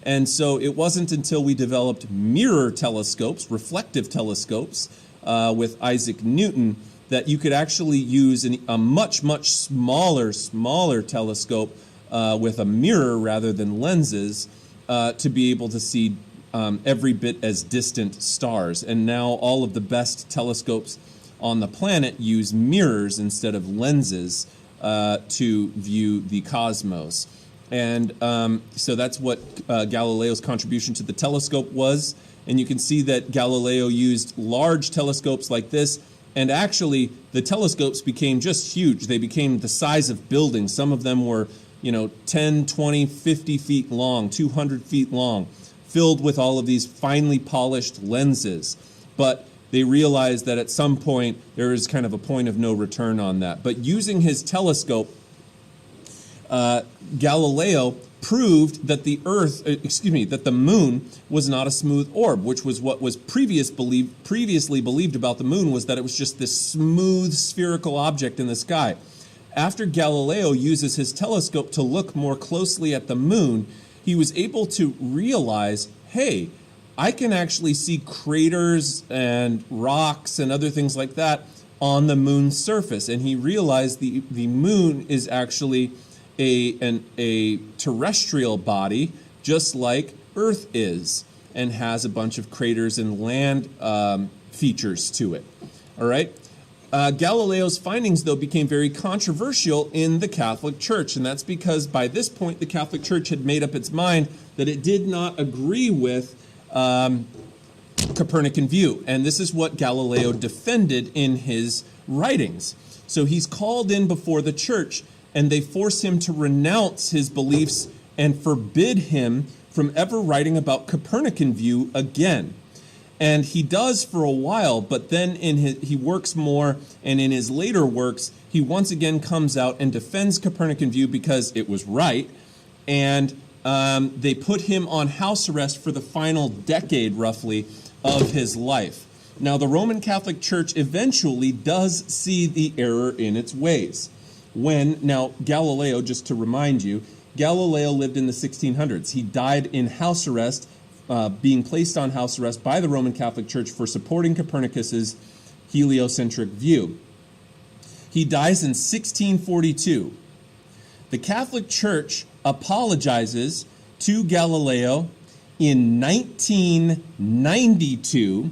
And so it wasn't until we developed mirror telescopes, reflective telescopes, with Isaac Newton, that you could actually use a much, much smaller telescope with a mirror rather than lenses to be able to see every bit as distant stars. And now all of the best telescopes on the planet use mirrors instead of lenses to view the cosmos. And so that's what Galileo's contribution to the telescope was. And you can see that Galileo used large telescopes like this, and actually the telescopes became just huge. They became the size of buildings. Some of them were, 10, 20, 50 feet long, 200 feet long, filled with all of these finely polished lenses. But they realized that at some point there is kind of a point of no return on that. But using his telescope, Galileo proved that that the moon was not a smooth orb, which was what was previously believed about the moon, was that it was just this smooth spherical object in the sky. After Galileo uses his telescope to look more closely at the moon, he was able to realize, hey, I can actually see craters and rocks and other things like that on the moon's surface. And he realized the moon is actually a terrestrial body, just like Earth is, and has a bunch of craters and land features to it. All right. Galileo's findings, though, became very controversial in the Catholic Church, and that's because by this point the Catholic Church had made up its mind that it did not agree with Copernican view, and this is what Galileo defended in his writings. So he's called in before the church, and they force him to renounce his beliefs and forbid him from ever writing about Copernican view again. And he does for a while, but then he works more, and in his later works, he once again comes out and defends Copernican view because it was right, and they put him on house arrest for the final decade, roughly, of his life. Now, the Roman Catholic Church eventually does see the error in its ways. Now, Galileo, just to remind you, Galileo lived in the 1600s. He died in house arrest, being placed on house arrest by the Roman Catholic Church for supporting Copernicus's heliocentric view. He dies in 1642. The Catholic Church apologizes to Galileo in 1992.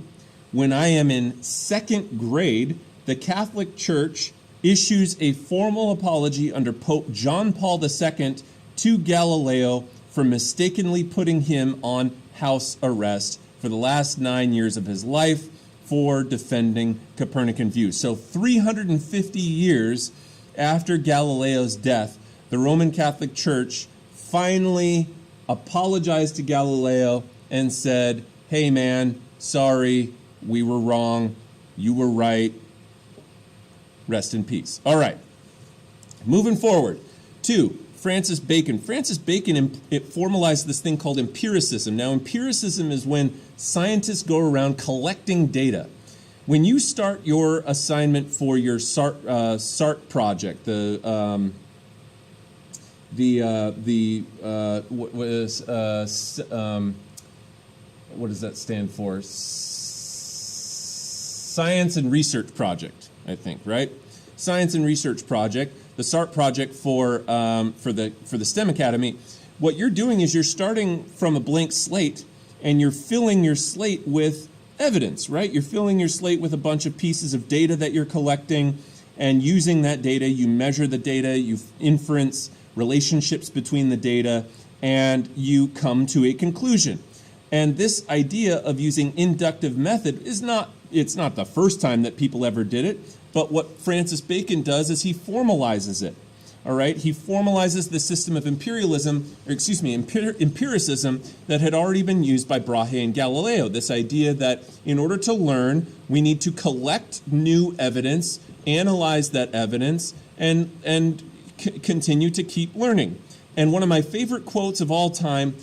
When I am in second grade, the Catholic Church issues a formal apology under Pope John Paul II to Galileo for mistakenly putting him on house arrest for the last 9 years of his life for defending Copernican view. So 350 years after Galileo's death, the Roman Catholic Church finally apologized to Galileo and said, hey man, sorry, we were wrong, you were right, rest in peace. All right, moving forward to Francis Bacon. Francis Bacon, it formalized this thing called empiricism. Now, empiricism is when scientists go around collecting data. When you start your assignment for your SART project, what does that stand for? Science and Research Project, I think, right? Science and Research Project, the SART project for the STEM Academy. What you're doing is you're starting from a blank slate, and you're filling your slate with evidence, right? You're filling your slate with a bunch of pieces of data that you're collecting, and using that data, you measure the data, you inference relationships between the data, and you come to a conclusion. And this idea of using inductive method it's not the first time that people ever did it, but what Francis Bacon does is he formalizes it. All right, he formalizes the system of empiricism that had already been used by Brahe and Galileo. This idea that in order to learn, we need to collect new evidence, analyze that evidence, and continue to keep learning. And one of my favorite quotes of all time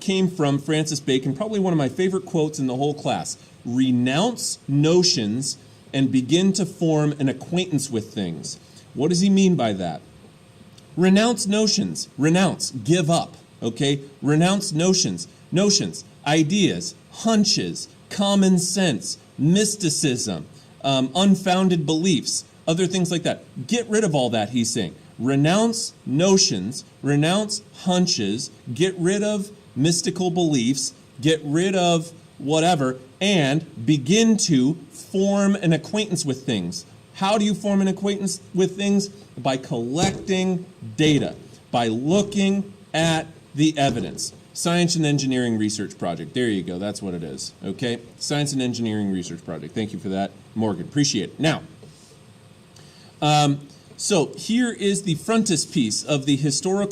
came from Francis Bacon, probably one of my favorite quotes in the whole class. Renounce notions and begin to form an acquaintance with things. What does he mean by that? Renounce notions. Renounce. Give up. Okay? Renounce notions. Notions. Ideas. Hunches. Common sense. Mysticism. Unfounded beliefs. Other things like that. Get rid of all that, he's saying. Renounce notions. Renounce hunches. Get rid of mystical beliefs. Get rid of whatever. And begin to form an acquaintance with things. How do you form an acquaintance with things? By collecting data, by looking at the evidence. Science and Engineering Research Project. There you go. That's what it is. Okay? Science and Engineering Research Project. Thank you for that, Morgan. Appreciate it. Now, so here is the frontispiece of the History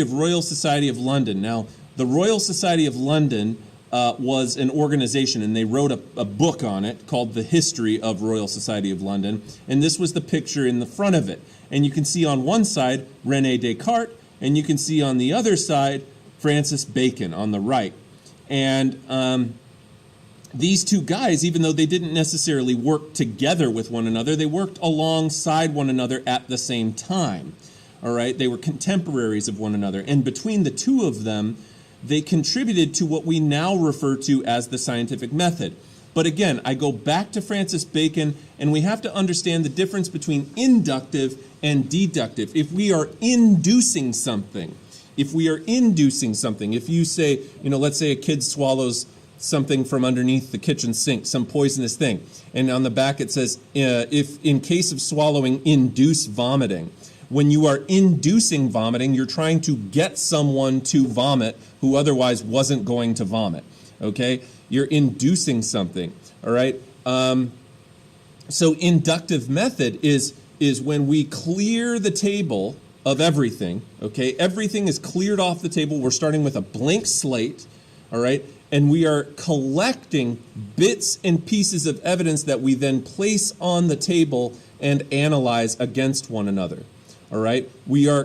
of Royal Society of London. Now, the Royal Society of London was an organization, and they wrote a book on it called The History of Royal Society of London, and this was the picture in the front of it. And you can see on one side Rene Descartes, and you can see on the other side Francis Bacon on the right. And these two guys, even though they didn't necessarily work together with one another, they worked alongside one another at the same time. All right, they were contemporaries of one another, and between the two of them, they contributed to what we now refer to as the scientific method. But again, I go back to Francis Bacon, and we have to understand the difference between inductive and deductive. If we are inducing something, if you say, let's say a kid swallows something from underneath the kitchen sink, some poisonous thing, and on the back it says, if in case of swallowing, induce vomiting. When you are inducing vomiting, you're trying to get someone to vomit who otherwise wasn't going to vomit, okay? You're inducing something, all right? So inductive method is when we clear the table of everything, okay? Everything is cleared off the table. We're starting with a blank slate, all right? And we are collecting bits and pieces of evidence that we then place on the table and analyze against one another. All right, we are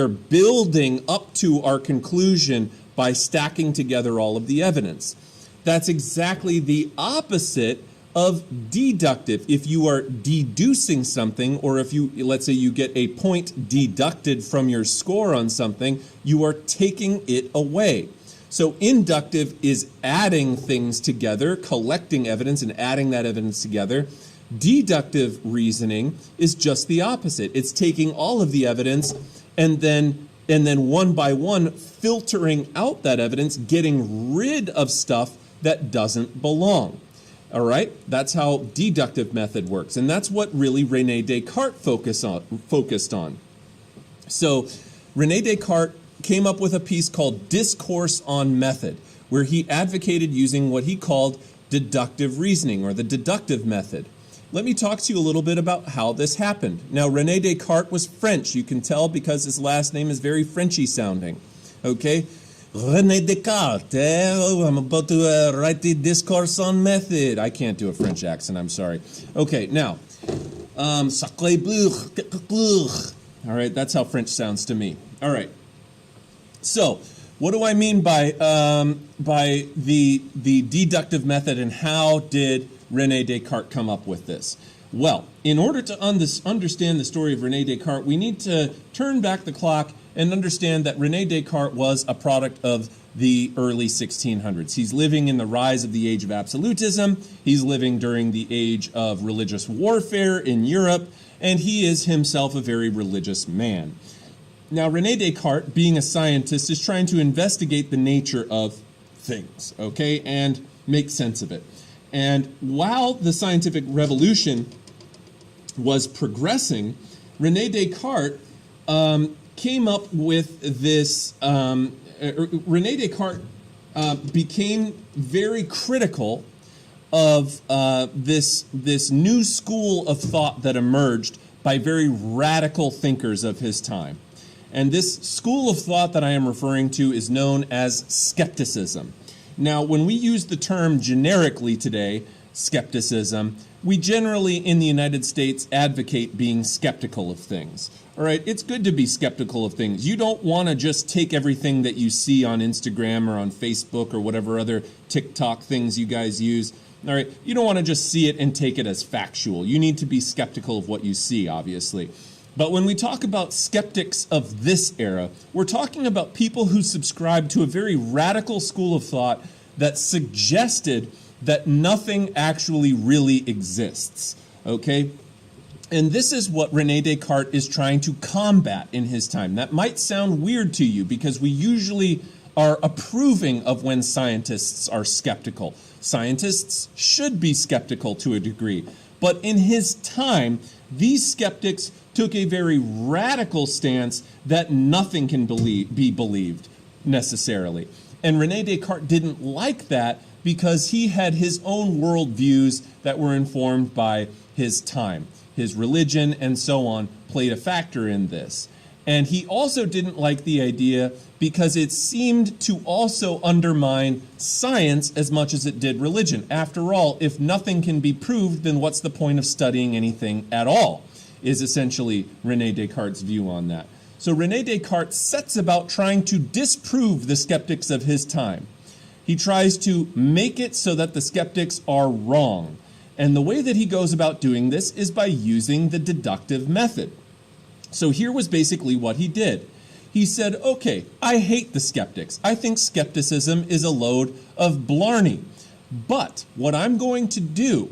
building up to our conclusion by stacking together all of the evidence. That's exactly the opposite of deductive. If you are deducing something, or if let's say you get a point deducted from your score on something, you are taking it away. So inductive is adding things together, collecting evidence and adding that evidence together. Deductive reasoning is just the opposite. It's taking all of the evidence and then one by one filtering out that evidence, getting rid of stuff that doesn't belong. All right? That's how deductive method works. And that's what really Rene Descartes focused on. So Rene Descartes came up with a piece called Discourse on Method, where he advocated using what he called deductive reasoning, or the deductive method. Let me talk to you a little bit about how this happened. Now, Rene Descartes was French. You can tell because his last name is very Frenchy sounding. Okay? Rene Descartes. I'm about to write the Discourse on Method. I can't do a French accent, I'm sorry. Okay, now, sacré bleu. All right, that's how French sounds to me. All right. So, what do I mean by the deductive method, and how did Rene Descartes come up with this? Well, in order to understand the story of Rene Descartes, we need to turn back the clock and understand that Rene Descartes was a product of the early 1600s. He's living in the rise of the age of absolutism. He's living during the age of religious warfare in Europe, and he is himself a very religious man. Now, Rene Descartes, being a scientist, is trying to investigate the nature of things, okay, and make sense of it. And while the scientific revolution was progressing, Rene Descartes came up with this. Rene Descartes became very critical of this new school of thought that emerged by very radical thinkers of his time. And this school of thought that I am referring to is known as skepticism. Now, when we use the term generically today, skepticism, we generally in the United States advocate being skeptical of things. All right, it's good to be skeptical of things. You don't want to just take everything that you see on Instagram or on Facebook or whatever other TikTok things you guys use. All right, you don't want to just see it and take it as factual. You need to be skeptical of what you see, obviously. But when we talk about skeptics of this era, we're talking about people who subscribe to a very radical school of thought that suggested that nothing actually really exists, okay? And this is what Rene Descartes is trying to combat in his time. That might sound weird to you because we usually are approving of when scientists are skeptical. Scientists should be skeptical to a degree. But in his time, these skeptics took a very radical stance that nothing can be believed necessarily. And Rene Descartes didn't like that because he had his own worldviews that were informed by his time. His religion and so on played a factor in this. And he also didn't like the idea because it seemed to also undermine science as much as it did religion. After all, if nothing can be proved, then what's the point of studying anything at all, is essentially Rene Descartes' view on that. So Rene Descartes sets about trying to disprove the skeptics of his time. He tries to make it so that the skeptics are wrong. And the way that he goes about doing this is by using the deductive method. So here was basically what he did. He said, okay, I hate the skeptics. I think skepticism is a load of blarney. But what I'm going to do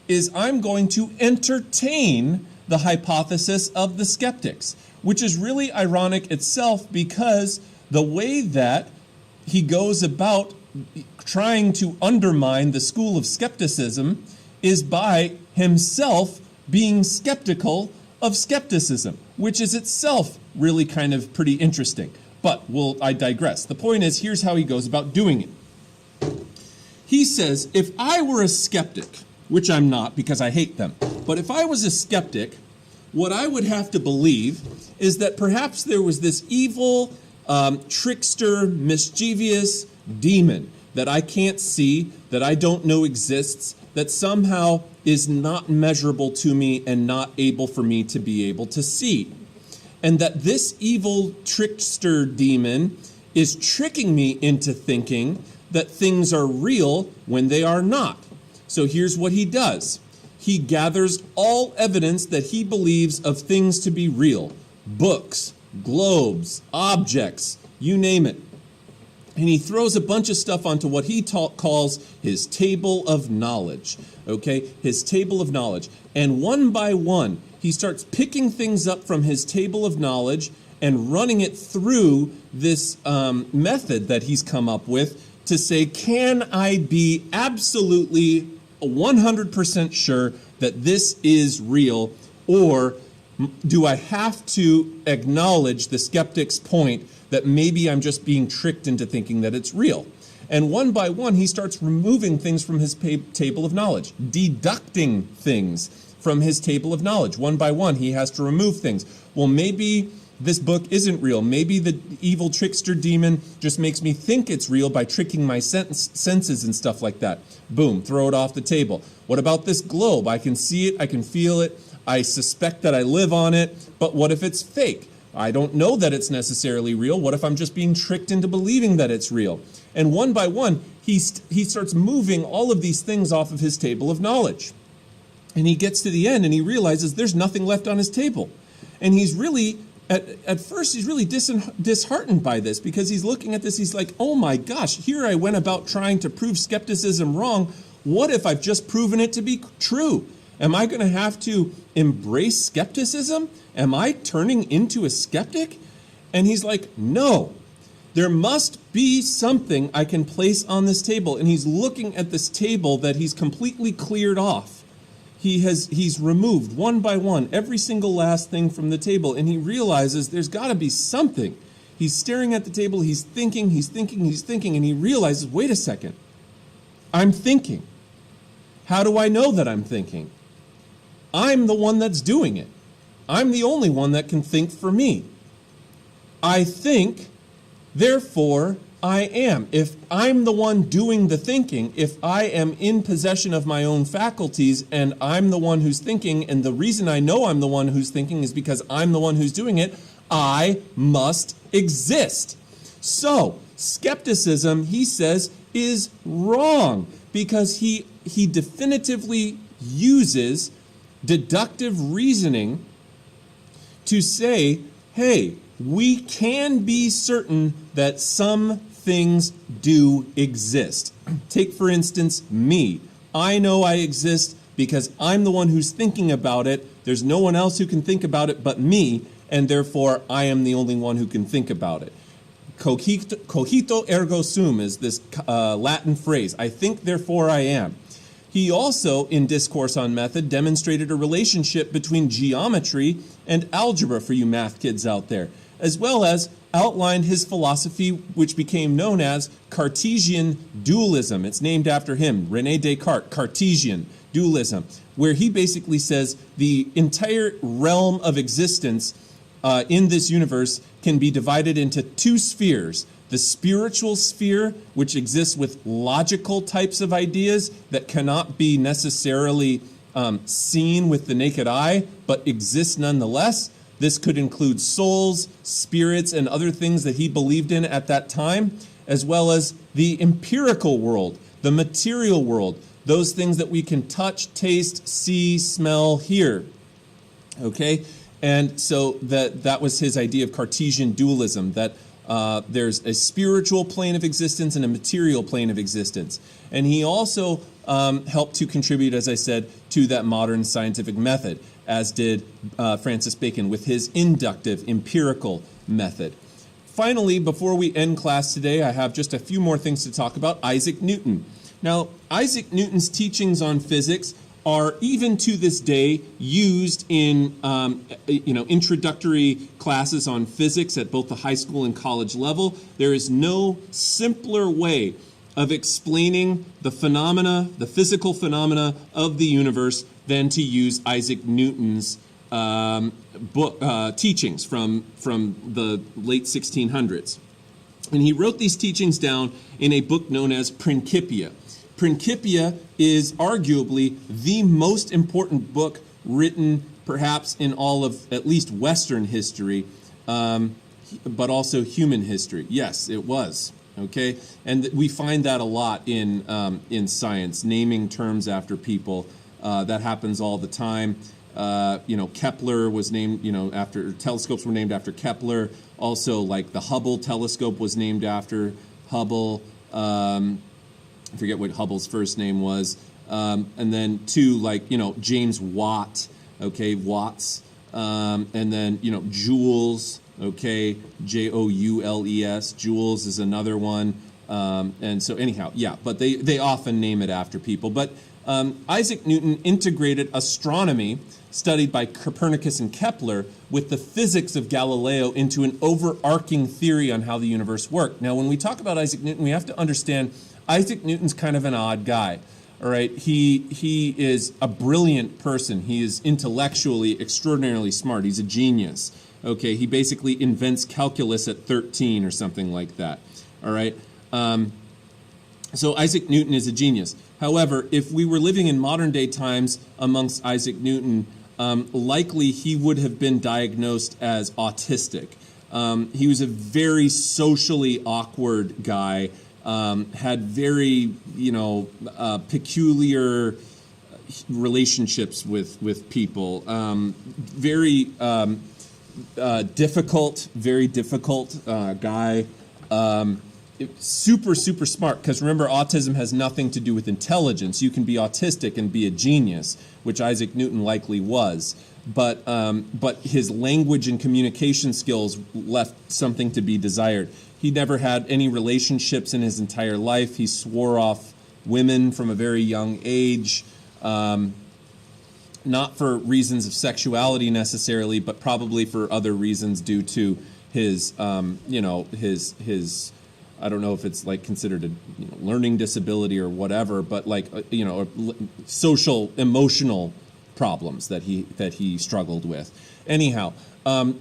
is I'm going to entertain the hypothesis of the skeptics, which is really ironic itself because the way that he goes about trying to undermine the school of skepticism is by himself being skeptical of skepticism, which is itself really kind of pretty interesting. But I digress. The point is, here's how he goes about doing it. He says, if I were a skeptic, which I'm not because I hate them, but if I was a skeptic, what I would have to believe is that perhaps there was this evil, trickster, mischievous demon that I can't see, that I don't know exists, that somehow is not measurable to me and not able for me to be able to see. And that this evil trickster demon is tricking me into thinking that things are real when they are not. So here's what he does. He gathers all evidence that he believes of things to be real. Books, globes, objects, you name it. And he throws a bunch of stuff onto what he calls his table of knowledge, okay? His table of knowledge. And one by one, he starts picking things up from his table of knowledge and running it through this method that he's come up with to say, can I be absolutely 100% sure that this is real, or do I have to acknowledge the skeptic's point that maybe I'm just being tricked into thinking that it's real? And one by one, he starts removing things from his table of knowledge, deducting things from his table of knowledge. One by one, he has to remove things. Well, maybe this book isn't real. Maybe the evil trickster demon just makes me think it's real by tricking my senses and stuff like that. Boom, throw it off the table. What about this globe? I can see it, I can feel it, I suspect that I live on it, but what if it's fake? I don't know that it's necessarily real. What if I'm just being tricked into believing that it's real? And one by one, he starts moving all of these things off of his table of knowledge. And he gets to the end and he realizes there's nothing left on his table. And he's really, at first, he's really disheartened by this because he's looking at this, he's like, oh my gosh, here I went about trying to prove skepticism wrong. What if I've just proven it to be true? Am I going to have to embrace skepticism? Am I turning into a skeptic? And he's like, no, there must be something I can place on this table. And he's looking at this table that he's completely cleared off. He's removed one by one every single last thing from the table, and he realizes there's got to be something. He's staring at the table, he's thinking, and he realizes, wait a second, I'm thinking. How do I know that I'm thinking? I'm the one that's doing it. I'm the only one that can think for me. I think, therefore, I am. If I'm the one doing the thinking, if I am in possession of my own faculties and I'm the one who's thinking, and the reason I know I'm the one who's thinking is because I'm the one who's doing it, I must exist. So, skepticism, he says, is wrong because he definitively uses deductive reasoning to say, hey, we can be certain that some things do exist. Take, for instance, me. I know I exist because I'm the one who's thinking about it. There's no one else who can think about it but me, and therefore I am the only one who can think about it. Cogito ergo sum is this Latin phrase. I think, therefore I am. He also, in Discourse on Method, demonstrated a relationship between geometry and algebra for you math kids out there, as well as outlined his philosophy, which became known as Cartesian dualism. It's named after him, Rene Descartes, Cartesian dualism, where he basically says the entire realm of existence in this universe can be divided into two spheres. The spiritual sphere, which exists with logical types of ideas that cannot be necessarily seen with the naked eye, but exist nonetheless. This could include souls, spirits, and other things that he believed in at that time, as well as the empirical world, the material world, those things that we can touch, taste, see, smell, hear. Okay? And so that was his idea of Cartesian dualism, that there's a spiritual plane of existence and a material plane of existence. And he also helped to contribute, as I said, to that modern scientific method, as did Francis Bacon with his inductive empirical method. Finally, before we end class today, I have just a few more things to talk about. Isaac Newton. Now, Isaac Newton's teachings on physics are even to this day used in introductory classes on physics at both the high school and college level. There is no simpler way of explaining the phenomena, the physical phenomena of the universe, than to use Isaac Newton's teachings from the late 1600s. And he wrote these teachings down in a book known as Principia. Principia is arguably the most important book written perhaps in all of at least Western history, but also human history. Yes, it was. Okay, and we find that a lot in science, naming terms after people. That happens all the time. Kepler was named, after telescopes were named after Kepler. Also, like the Hubble telescope was named after Hubble. I forget what Hubble's first name was. And then James Watt, okay, Watts. And then, Joules, okay, Joules, Joules is another one. And so anyhow, yeah, but they often name it after people. But Isaac Newton integrated astronomy, studied by Copernicus and Kepler, with the physics of Galileo into an overarching theory on how the universe worked. Now, when we talk about Isaac Newton, we have to understand Isaac Newton's kind of an odd guy. All right, he is a brilliant person. He is intellectually extraordinarily smart. He's a genius. Okay, he basically invents calculus at 13 or something like that. All right, so Isaac Newton is a genius. However, if we were living in modern day times amongst Isaac Newton, likely he would have been diagnosed as autistic. He was a very socially awkward guy. Had very, peculiar relationships with people. Very difficult guy. Super smart, because remember, autism has nothing to do with intelligence. You can be autistic and be a genius, which Isaac Newton likely was. But his language and communication skills left something to be desired. He never had any relationships in his entire life. He swore off women from a very young age, not for reasons of sexuality necessarily, but probably for other reasons due to his, his I don't know if it's like considered a learning disability or whatever, but social, emotional problems that he struggled with. Anyhow,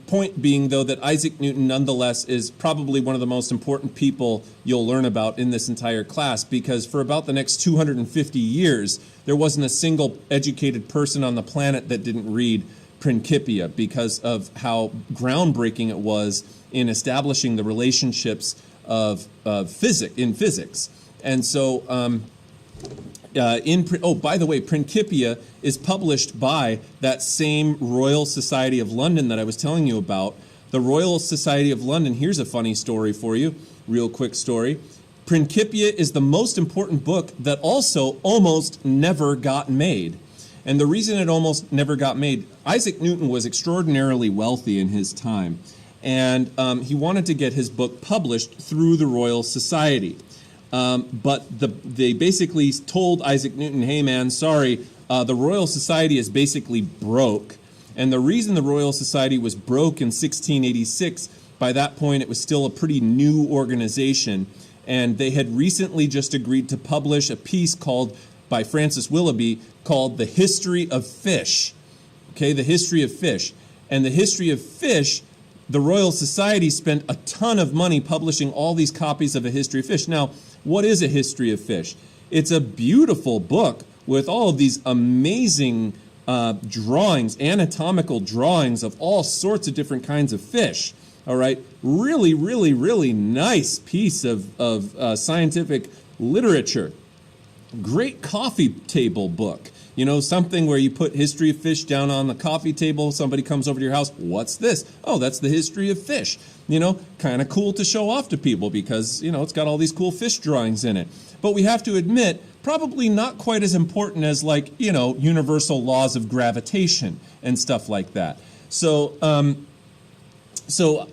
point being, though, that Isaac Newton nonetheless is probably one of the most important people you'll learn about in this entire class, because for about the next 250 years, there wasn't a single educated person on the planet that didn't read Principia, because of how groundbreaking it was in establishing the relationships of physics. And so, by the way, Principia is published by that same Royal Society of London that I was telling you about. The Royal Society of London, here's a funny story for you, real quick story. Principia is the most important book that also almost never got made. And the reason it almost never got made, Isaac Newton was extraordinarily wealthy in his time, and he wanted to get his book published through the Royal Society. But they basically told Isaac Newton, hey man, sorry, the Royal Society is basically broke. And the reason the Royal Society was broke in 1686, by that point it was still a pretty new organization, and they had recently just agreed to publish a piece by Francis Willoughby called The History of Fish. Okay, The History of Fish. And The History of Fish, the Royal Society spent a ton of money publishing all these copies of A History of Fish. Now, what is A History of Fish? It's a beautiful book with all of these amazing drawings, anatomical drawings of all sorts of different kinds of fish. All right, really, really, really nice piece of scientific literature. Great coffee table book. You know, something where you put History of Fish down on the coffee table, somebody comes over to your house, what's this? Oh, that's the History of Fish. You know, kind of cool to show off to people because, you know, it's got all these cool fish drawings in it. But we have to admit, probably not quite as important as, like, you know, universal laws of gravitation and stuff like that. So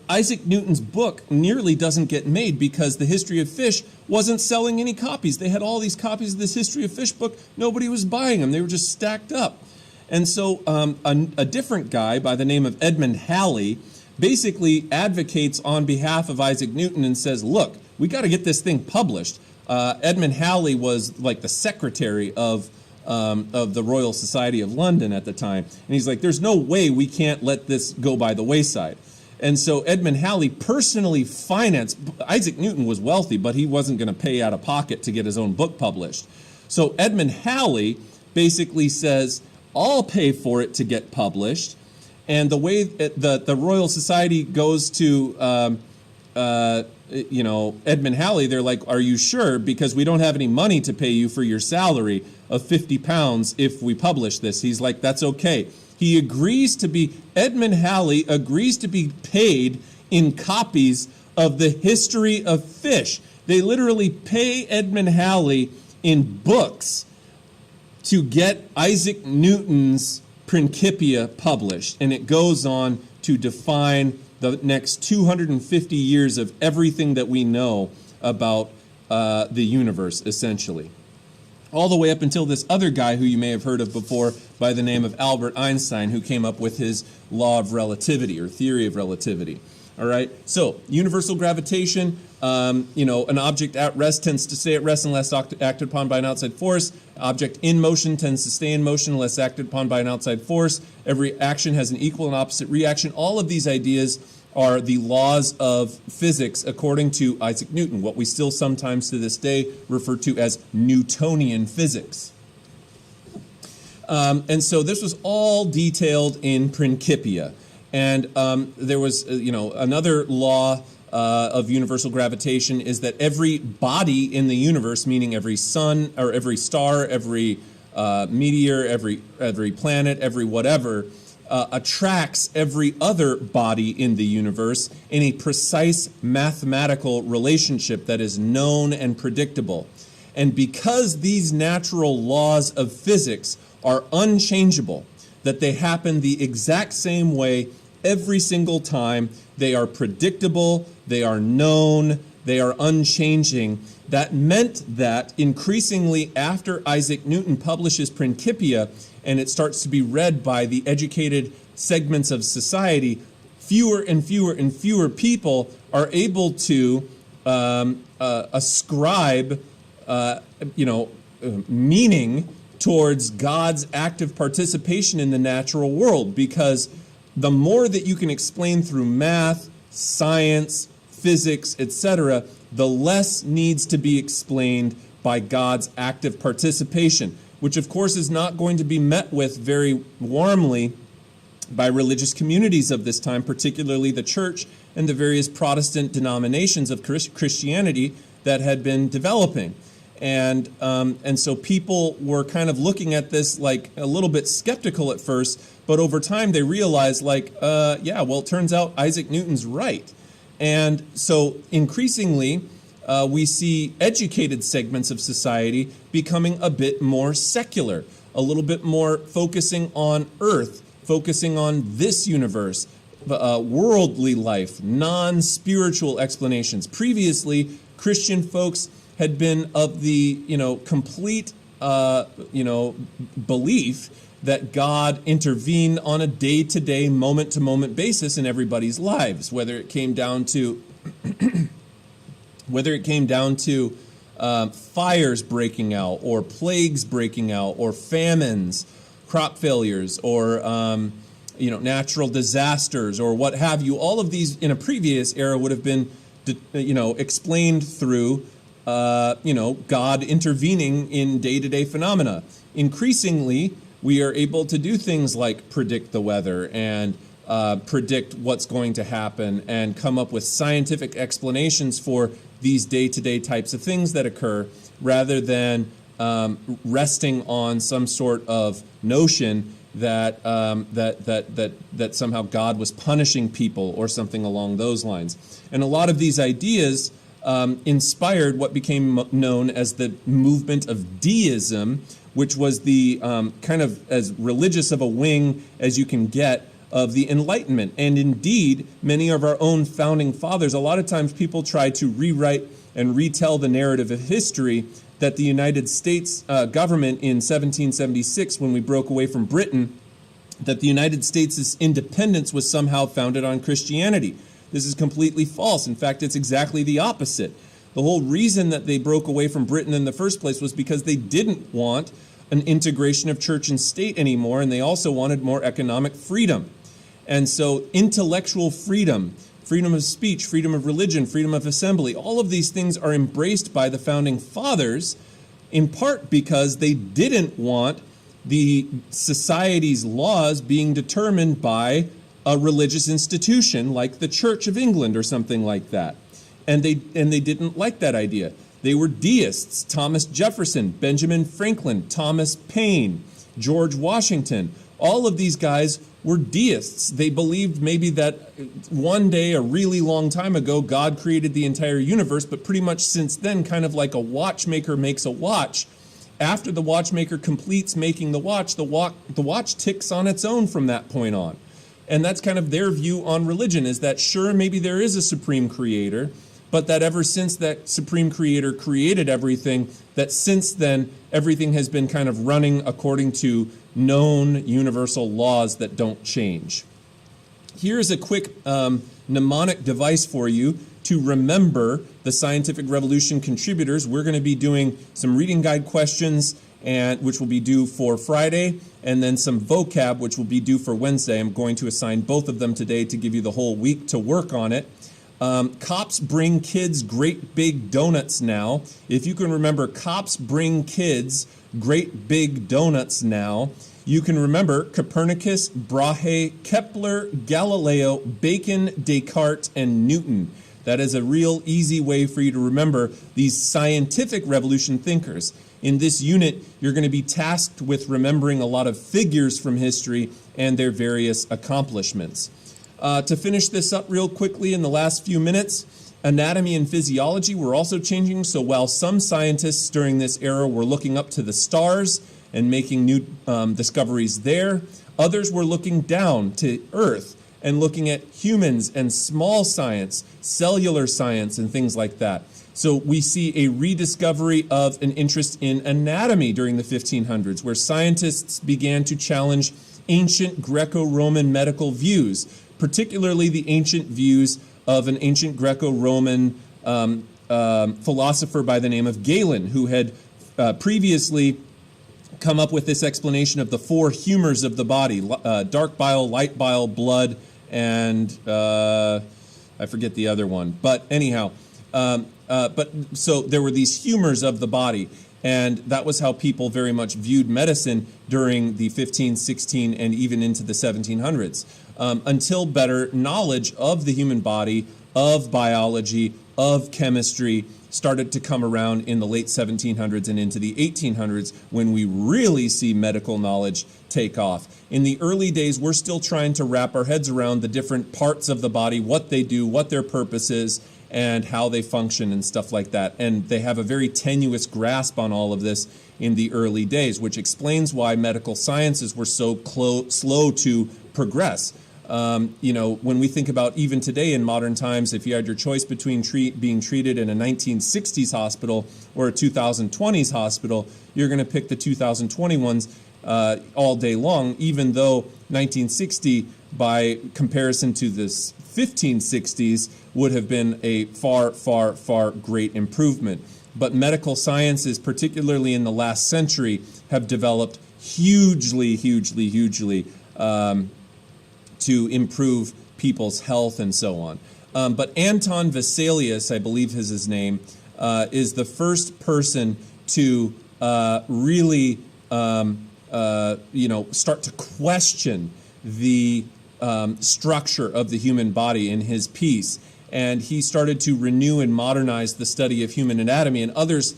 Isaac Newton's book nearly doesn't get made because The History of Fish wasn't selling any copies. They had all these copies of this History of Fish book. Nobody was buying them. They were just stacked up. And so a different guy by the name of Edmund Halley basically advocates on behalf of Isaac Newton and says, look, we got to get this thing published. Edmund Halley was like the secretary of the Royal Society of London at the time. And he's like, there's no way we can't let this go by the wayside. And so Edmund Halley personally financed. Isaac Newton was wealthy, but he wasn't going to pay out of pocket to get his own book published. So Edmund Halley basically says, I'll pay for it to get published. And the way the Royal Society goes to, Edmund Halley, they're like, are you sure? Because we don't have any money to pay you for your salary of £50 if we publish this. He's like, that's okay. Edmund Halley agrees to be paid in copies of The History of Fish. They literally pay Edmund Halley in books to get Isaac Newton's Principia published. And it goes on to define the next 250 years of everything that we know about the universe, essentially. All the way up until this other guy who you may have heard of before by the name of Albert Einstein, who came up with his law of relativity or theory of relativity. All right, so universal gravitation, an object at rest tends to stay at rest unless acted upon by an outside force. Object in motion tends to stay in motion unless acted upon by an outside force. Every action has an equal and opposite reaction. All of these ideas are the laws of physics according to Isaac Newton, what we still sometimes to this day refer to as Newtonian physics. And so this was all detailed in Principia. And there was, another law of universal gravitation is that every body in the universe, meaning every sun or every star, every meteor, every planet, every whatever, attracts every other body in the universe in a precise mathematical relationship that is known and predictable. And because these natural laws of physics are unchangeable, that they happen the exact same way every single time, they are predictable, they are known, they are unchanging. That meant that increasingly after Isaac Newton publishes Principia and it starts to be read by the educated segments of society, fewer and fewer and fewer people are able to ascribe, meaning towards God's active participation in the natural world, because the more that you can explain through math, science, physics, etc., the less needs to be explained by God's active participation, which of course is not going to be met with very warmly by religious communities of this time, particularly the church and the various Protestant denominations of Christianity that had been developing. And so people were kind of looking at this like a little bit skeptical at first, but over time they realized it turns out Isaac Newton's right. And so increasingly, we see educated segments of society becoming a bit more secular, a little bit more focusing on earth, focusing on this universe, worldly life, non-spiritual explanations. Previously, Christian folks had been of the complete belief that God intervened on a day-to-day, moment-to-moment basis in everybody's lives, whether it came down to fires breaking out, or plagues breaking out, or famines, crop failures, or natural disasters, or what have you. All of these in a previous era would have been explained through God intervening in day-to-day phenomena. Increasingly, we are able to do things like predict the weather and predict what's going to happen and come up with scientific explanations for these day-to-day types of things that occur, rather than resting on some sort of notion that somehow God was punishing people or something along those lines. And a lot of these ideas inspired what became known as the movement of deism, which was the kind of as religious of a wing as you can get of the Enlightenment. And indeed, many of our own founding fathers, a lot of times people try to rewrite and retell the narrative of history that the United States government in 1776, when we broke away from Britain, that the United States' independence was somehow founded on Christianity. This is completely false. In fact, it's exactly the opposite. The whole reason that they broke away from Britain in the first place was because they didn't want an integration of church and state anymore, and they also wanted more economic freedom. And so intellectual freedom, freedom of speech, freedom of religion, freedom of assembly, all of these things are embraced by the founding fathers, in part because they didn't want the society's laws being determined by a religious institution like the Church of England or something like that. And they didn't like that idea. They were deists. Thomas Jefferson, Benjamin Franklin, Thomas Paine, George Washington, all of these guys were deists. They believed maybe that one day, a really long time ago, God created the entire universe, but pretty much since then, kind of like a watchmaker makes a watch, after the watchmaker completes making the watch ticks on its own from that point on. And that's kind of their view on religion, is that sure, maybe there is a supreme creator, but that ever since that supreme creator created everything, that since then everything has been kind of running according to known universal laws that don't change. Here's a quick mnemonic device for you to remember the Scientific Revolution contributors. We're going to be doing some reading guide questions, which will be due for Friday, and then some vocab, which will be due for Wednesday. I'm going to assign both of them today to give you the whole week to work on it. Cops bring kids great big donuts now. If you can remember cops bring kids great big donuts now, you can remember Copernicus, Brahe, Kepler, Galileo, Bacon, Descartes, and Newton. That is a real easy way for you to remember these scientific revolution thinkers. In this unit, you're going to be tasked with remembering a lot of figures from history and their various accomplishments. To finish this up real quickly in the last few minutes, anatomy and physiology were also changing. So while some scientists during this era were looking up to the stars and making new discoveries there, others were looking down to Earth and looking at humans and small science, cellular science, and things like that. So we see a rediscovery of an interest in anatomy during the 1500s, where scientists began to challenge ancient Greco-Roman medical views, particularly the ancient views of an ancient Greco-Roman philosopher by the name of Galen, who had previously come up with this explanation of the four humors of the body: dark bile, light bile, blood, and I forget the other one. But anyhow, so there were these humors of the body, and that was how people very much viewed medicine during the 15, 16, and even into the 1700s, until better knowledge of the human body, of biology, of chemistry started to come around in the late 1700s and into the 1800s, when we really see medical knowledge take off. In the early days, we're still trying to wrap our heads around the different parts of the body, what they do, what their purpose is, and how they function and stuff like that. And they have a very tenuous grasp on all of this in the early days, which explains why medical sciences were so slow to progress. When we think about even today in modern times, if you had your choice between being treated in a 1960s hospital or a 2020s hospital, you're going to pick the 2021s all day long, even though 1960, by comparison to the 1560s, would have been a far, far, far great improvement. But medical sciences, particularly in the last century, have developed hugely, hugely, hugely to improve people's health and so on. But Anton Vesalius, I believe is his name, is the first person to really start to question the structure of the human body in his piece. And he started to renew and modernize the study of human anatomy, and others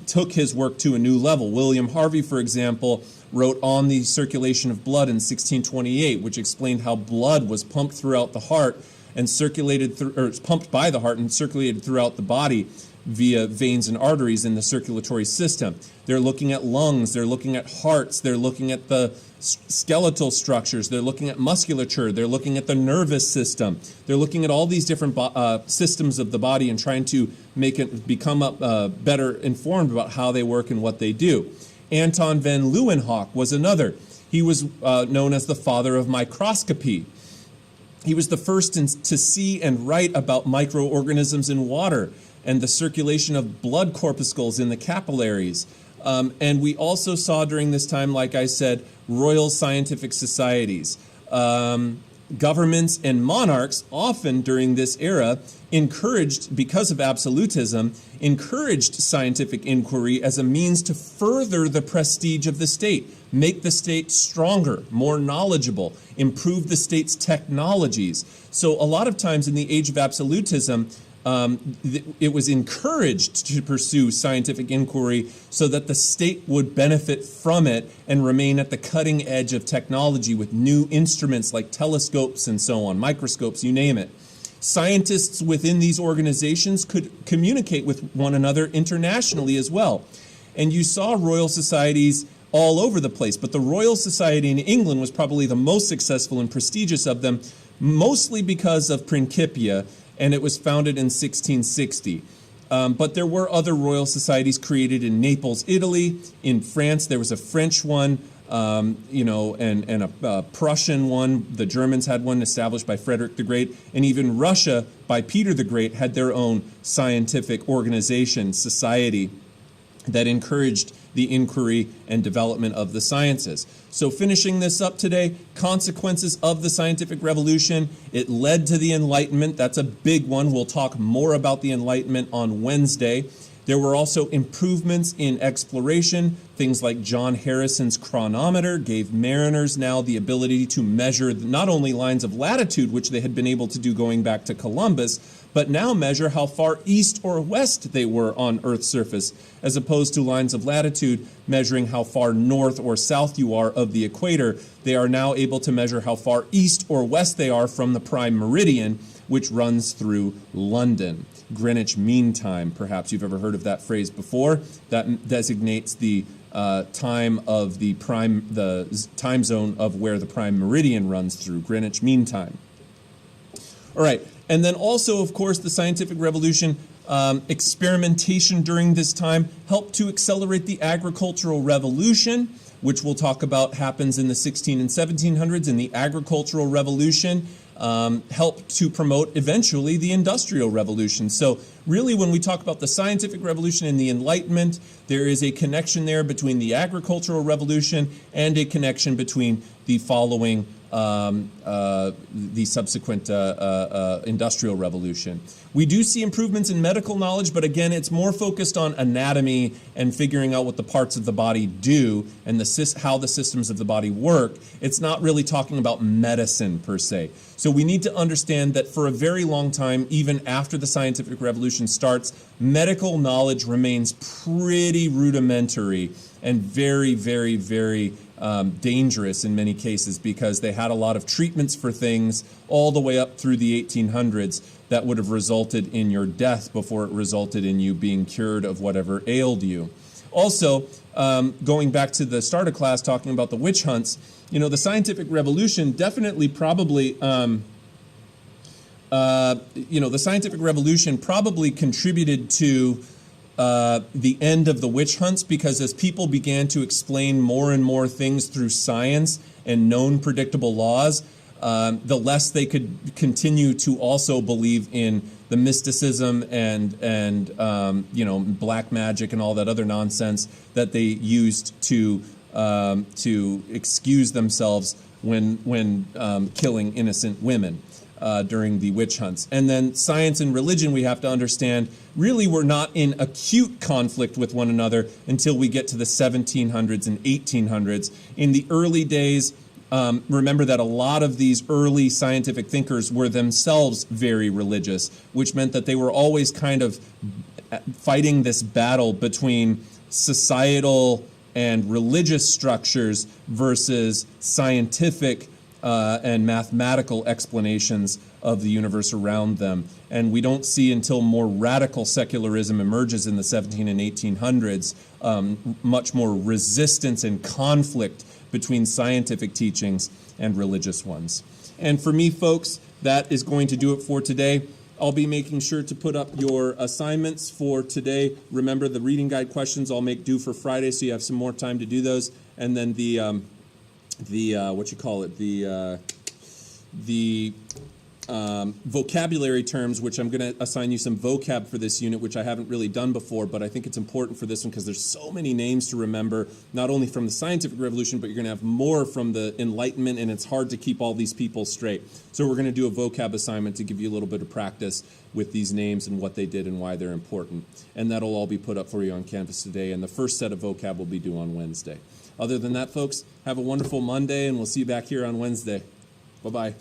took his work to a new level. William Harvey, for example, wrote On the Circulation of Blood in 1628, which explained how blood was pumped throughout the heart and pumped by the heart and circulated throughout the body via veins and arteries in the circulatory system. They're looking at lungs, they're looking at hearts, they're looking at the skeletal structures, they're looking at musculature, they're looking at the nervous system, they're looking at all these different systems of the body and trying to make it become better informed about how they work and what they do. Anton van Leeuwenhoek was another. He was known as the father of microscopy. He was the first to see and write about microorganisms in water and the circulation of blood corpuscles in the capillaries. And we also saw during this time, like I said, royal scientific societies. Governments and monarchs often during this era encouraged, because of absolutism, encouraged scientific inquiry as a means to further the prestige of the state, make the state stronger, more knowledgeable, improve the state's technologies. So a lot of times in the age of absolutism, it was encouraged to pursue scientific inquiry so that the state would benefit from it and remain at the cutting edge of technology with new instruments like telescopes and so on, microscopes, you name it. Scientists within these organizations could communicate with one another internationally as well. And you saw royal societies all over the place, but the Royal Society in England was probably the most successful and prestigious of them, mostly because of Principia, and it was founded in 1660. But there were other royal societies created in Naples, Italy. In France, there was a French one, and a Prussian one. The Germans had one established by Frederick the Great. And even Russia, by Peter the Great, had their own scientific organization, society, that encouraged the inquiry and development of the sciences. So finishing this up today, consequences of the scientific revolution. It led to the Enlightenment. That's a big one. We'll talk more about the Enlightenment on Wednesday. There were also improvements in exploration. Things like John Harrison's chronometer gave mariners now the ability to measure not only lines of latitude, which they had been able to do going back to Columbus, but now measure how far east or west they were on Earth's surface, as opposed to lines of latitude measuring how far north or south you are of the equator. They are now able to measure how far east or west they are from the prime meridian, which runs through London. Greenwich Mean Time, perhaps you've ever heard of that phrase before. That designates the time of the time zone of where the prime meridian runs through, Greenwich Mean Time. All right, and then also, of course, the scientific revolution, experimentation during this time helped to accelerate the agricultural revolution, which we'll talk about happens in the 16 and 1700s. In the agricultural revolution, helped to promote eventually the Industrial Revolution. So really, when we talk about the Scientific Revolution and the Enlightenment, there is a connection there between the Agricultural Revolution and a connection between the following, the subsequent Industrial Revolution. We do see improvements in medical knowledge, but again, it's more focused on anatomy and figuring out what the parts of the body do and how the systems of the body work. It's not really talking about medicine per se. So we need to understand that for a very long time, even after the scientific revolution starts, medical knowledge remains pretty rudimentary and very, very, very dangerous in many cases, because they had a lot of treatments for things all the way up through the 1800s that would have resulted in your death before it resulted in you being cured of whatever ailed you. Also, going back to the start of class talking about the witch hunts, you know, the scientific revolution definitely probably, the scientific revolution probably contributed to the end of the witch hunts, because as people began to explain more and more things through science and known predictable laws, the less they could continue to also believe in the mysticism and black magic and all that other nonsense that they used to excuse themselves when killing innocent women during the witch hunts. And then science and religion, we have to understand, really were not in acute conflict with one another until we get to the 1700s and 1800s. In the early days, remember that a lot of these early scientific thinkers were themselves very religious, which meant that they were always kind of fighting this battle between societal and religious structures versus scientific and mathematical explanations of the universe around them. And we don't see until more radical secularism emerges in the 17 and 1800s, much more resistance and conflict between scientific teachings and religious ones. And for me, folks, that is going to do it for today. I'll be making sure to put up your assignments for today. Remember, the reading guide questions I'll make due for Friday, so you have some more time to do those. And then the vocabulary terms, which I'm going to assign you some vocab for this unit, which I haven't really done before, but I think it's important for this one because there's so many names to remember, not only from the scientific revolution, but you're going to have more from the Enlightenment, and it's hard to keep all these people straight. So we're going to do a vocab assignment to give you a little bit of practice with these names and what they did and why they're important. And that'll all be put up for you on Canvas today, and the first set of vocab will be due on Wednesday. Other than that, folks, have a wonderful Monday, and we'll see you back here on Wednesday. Bye-bye.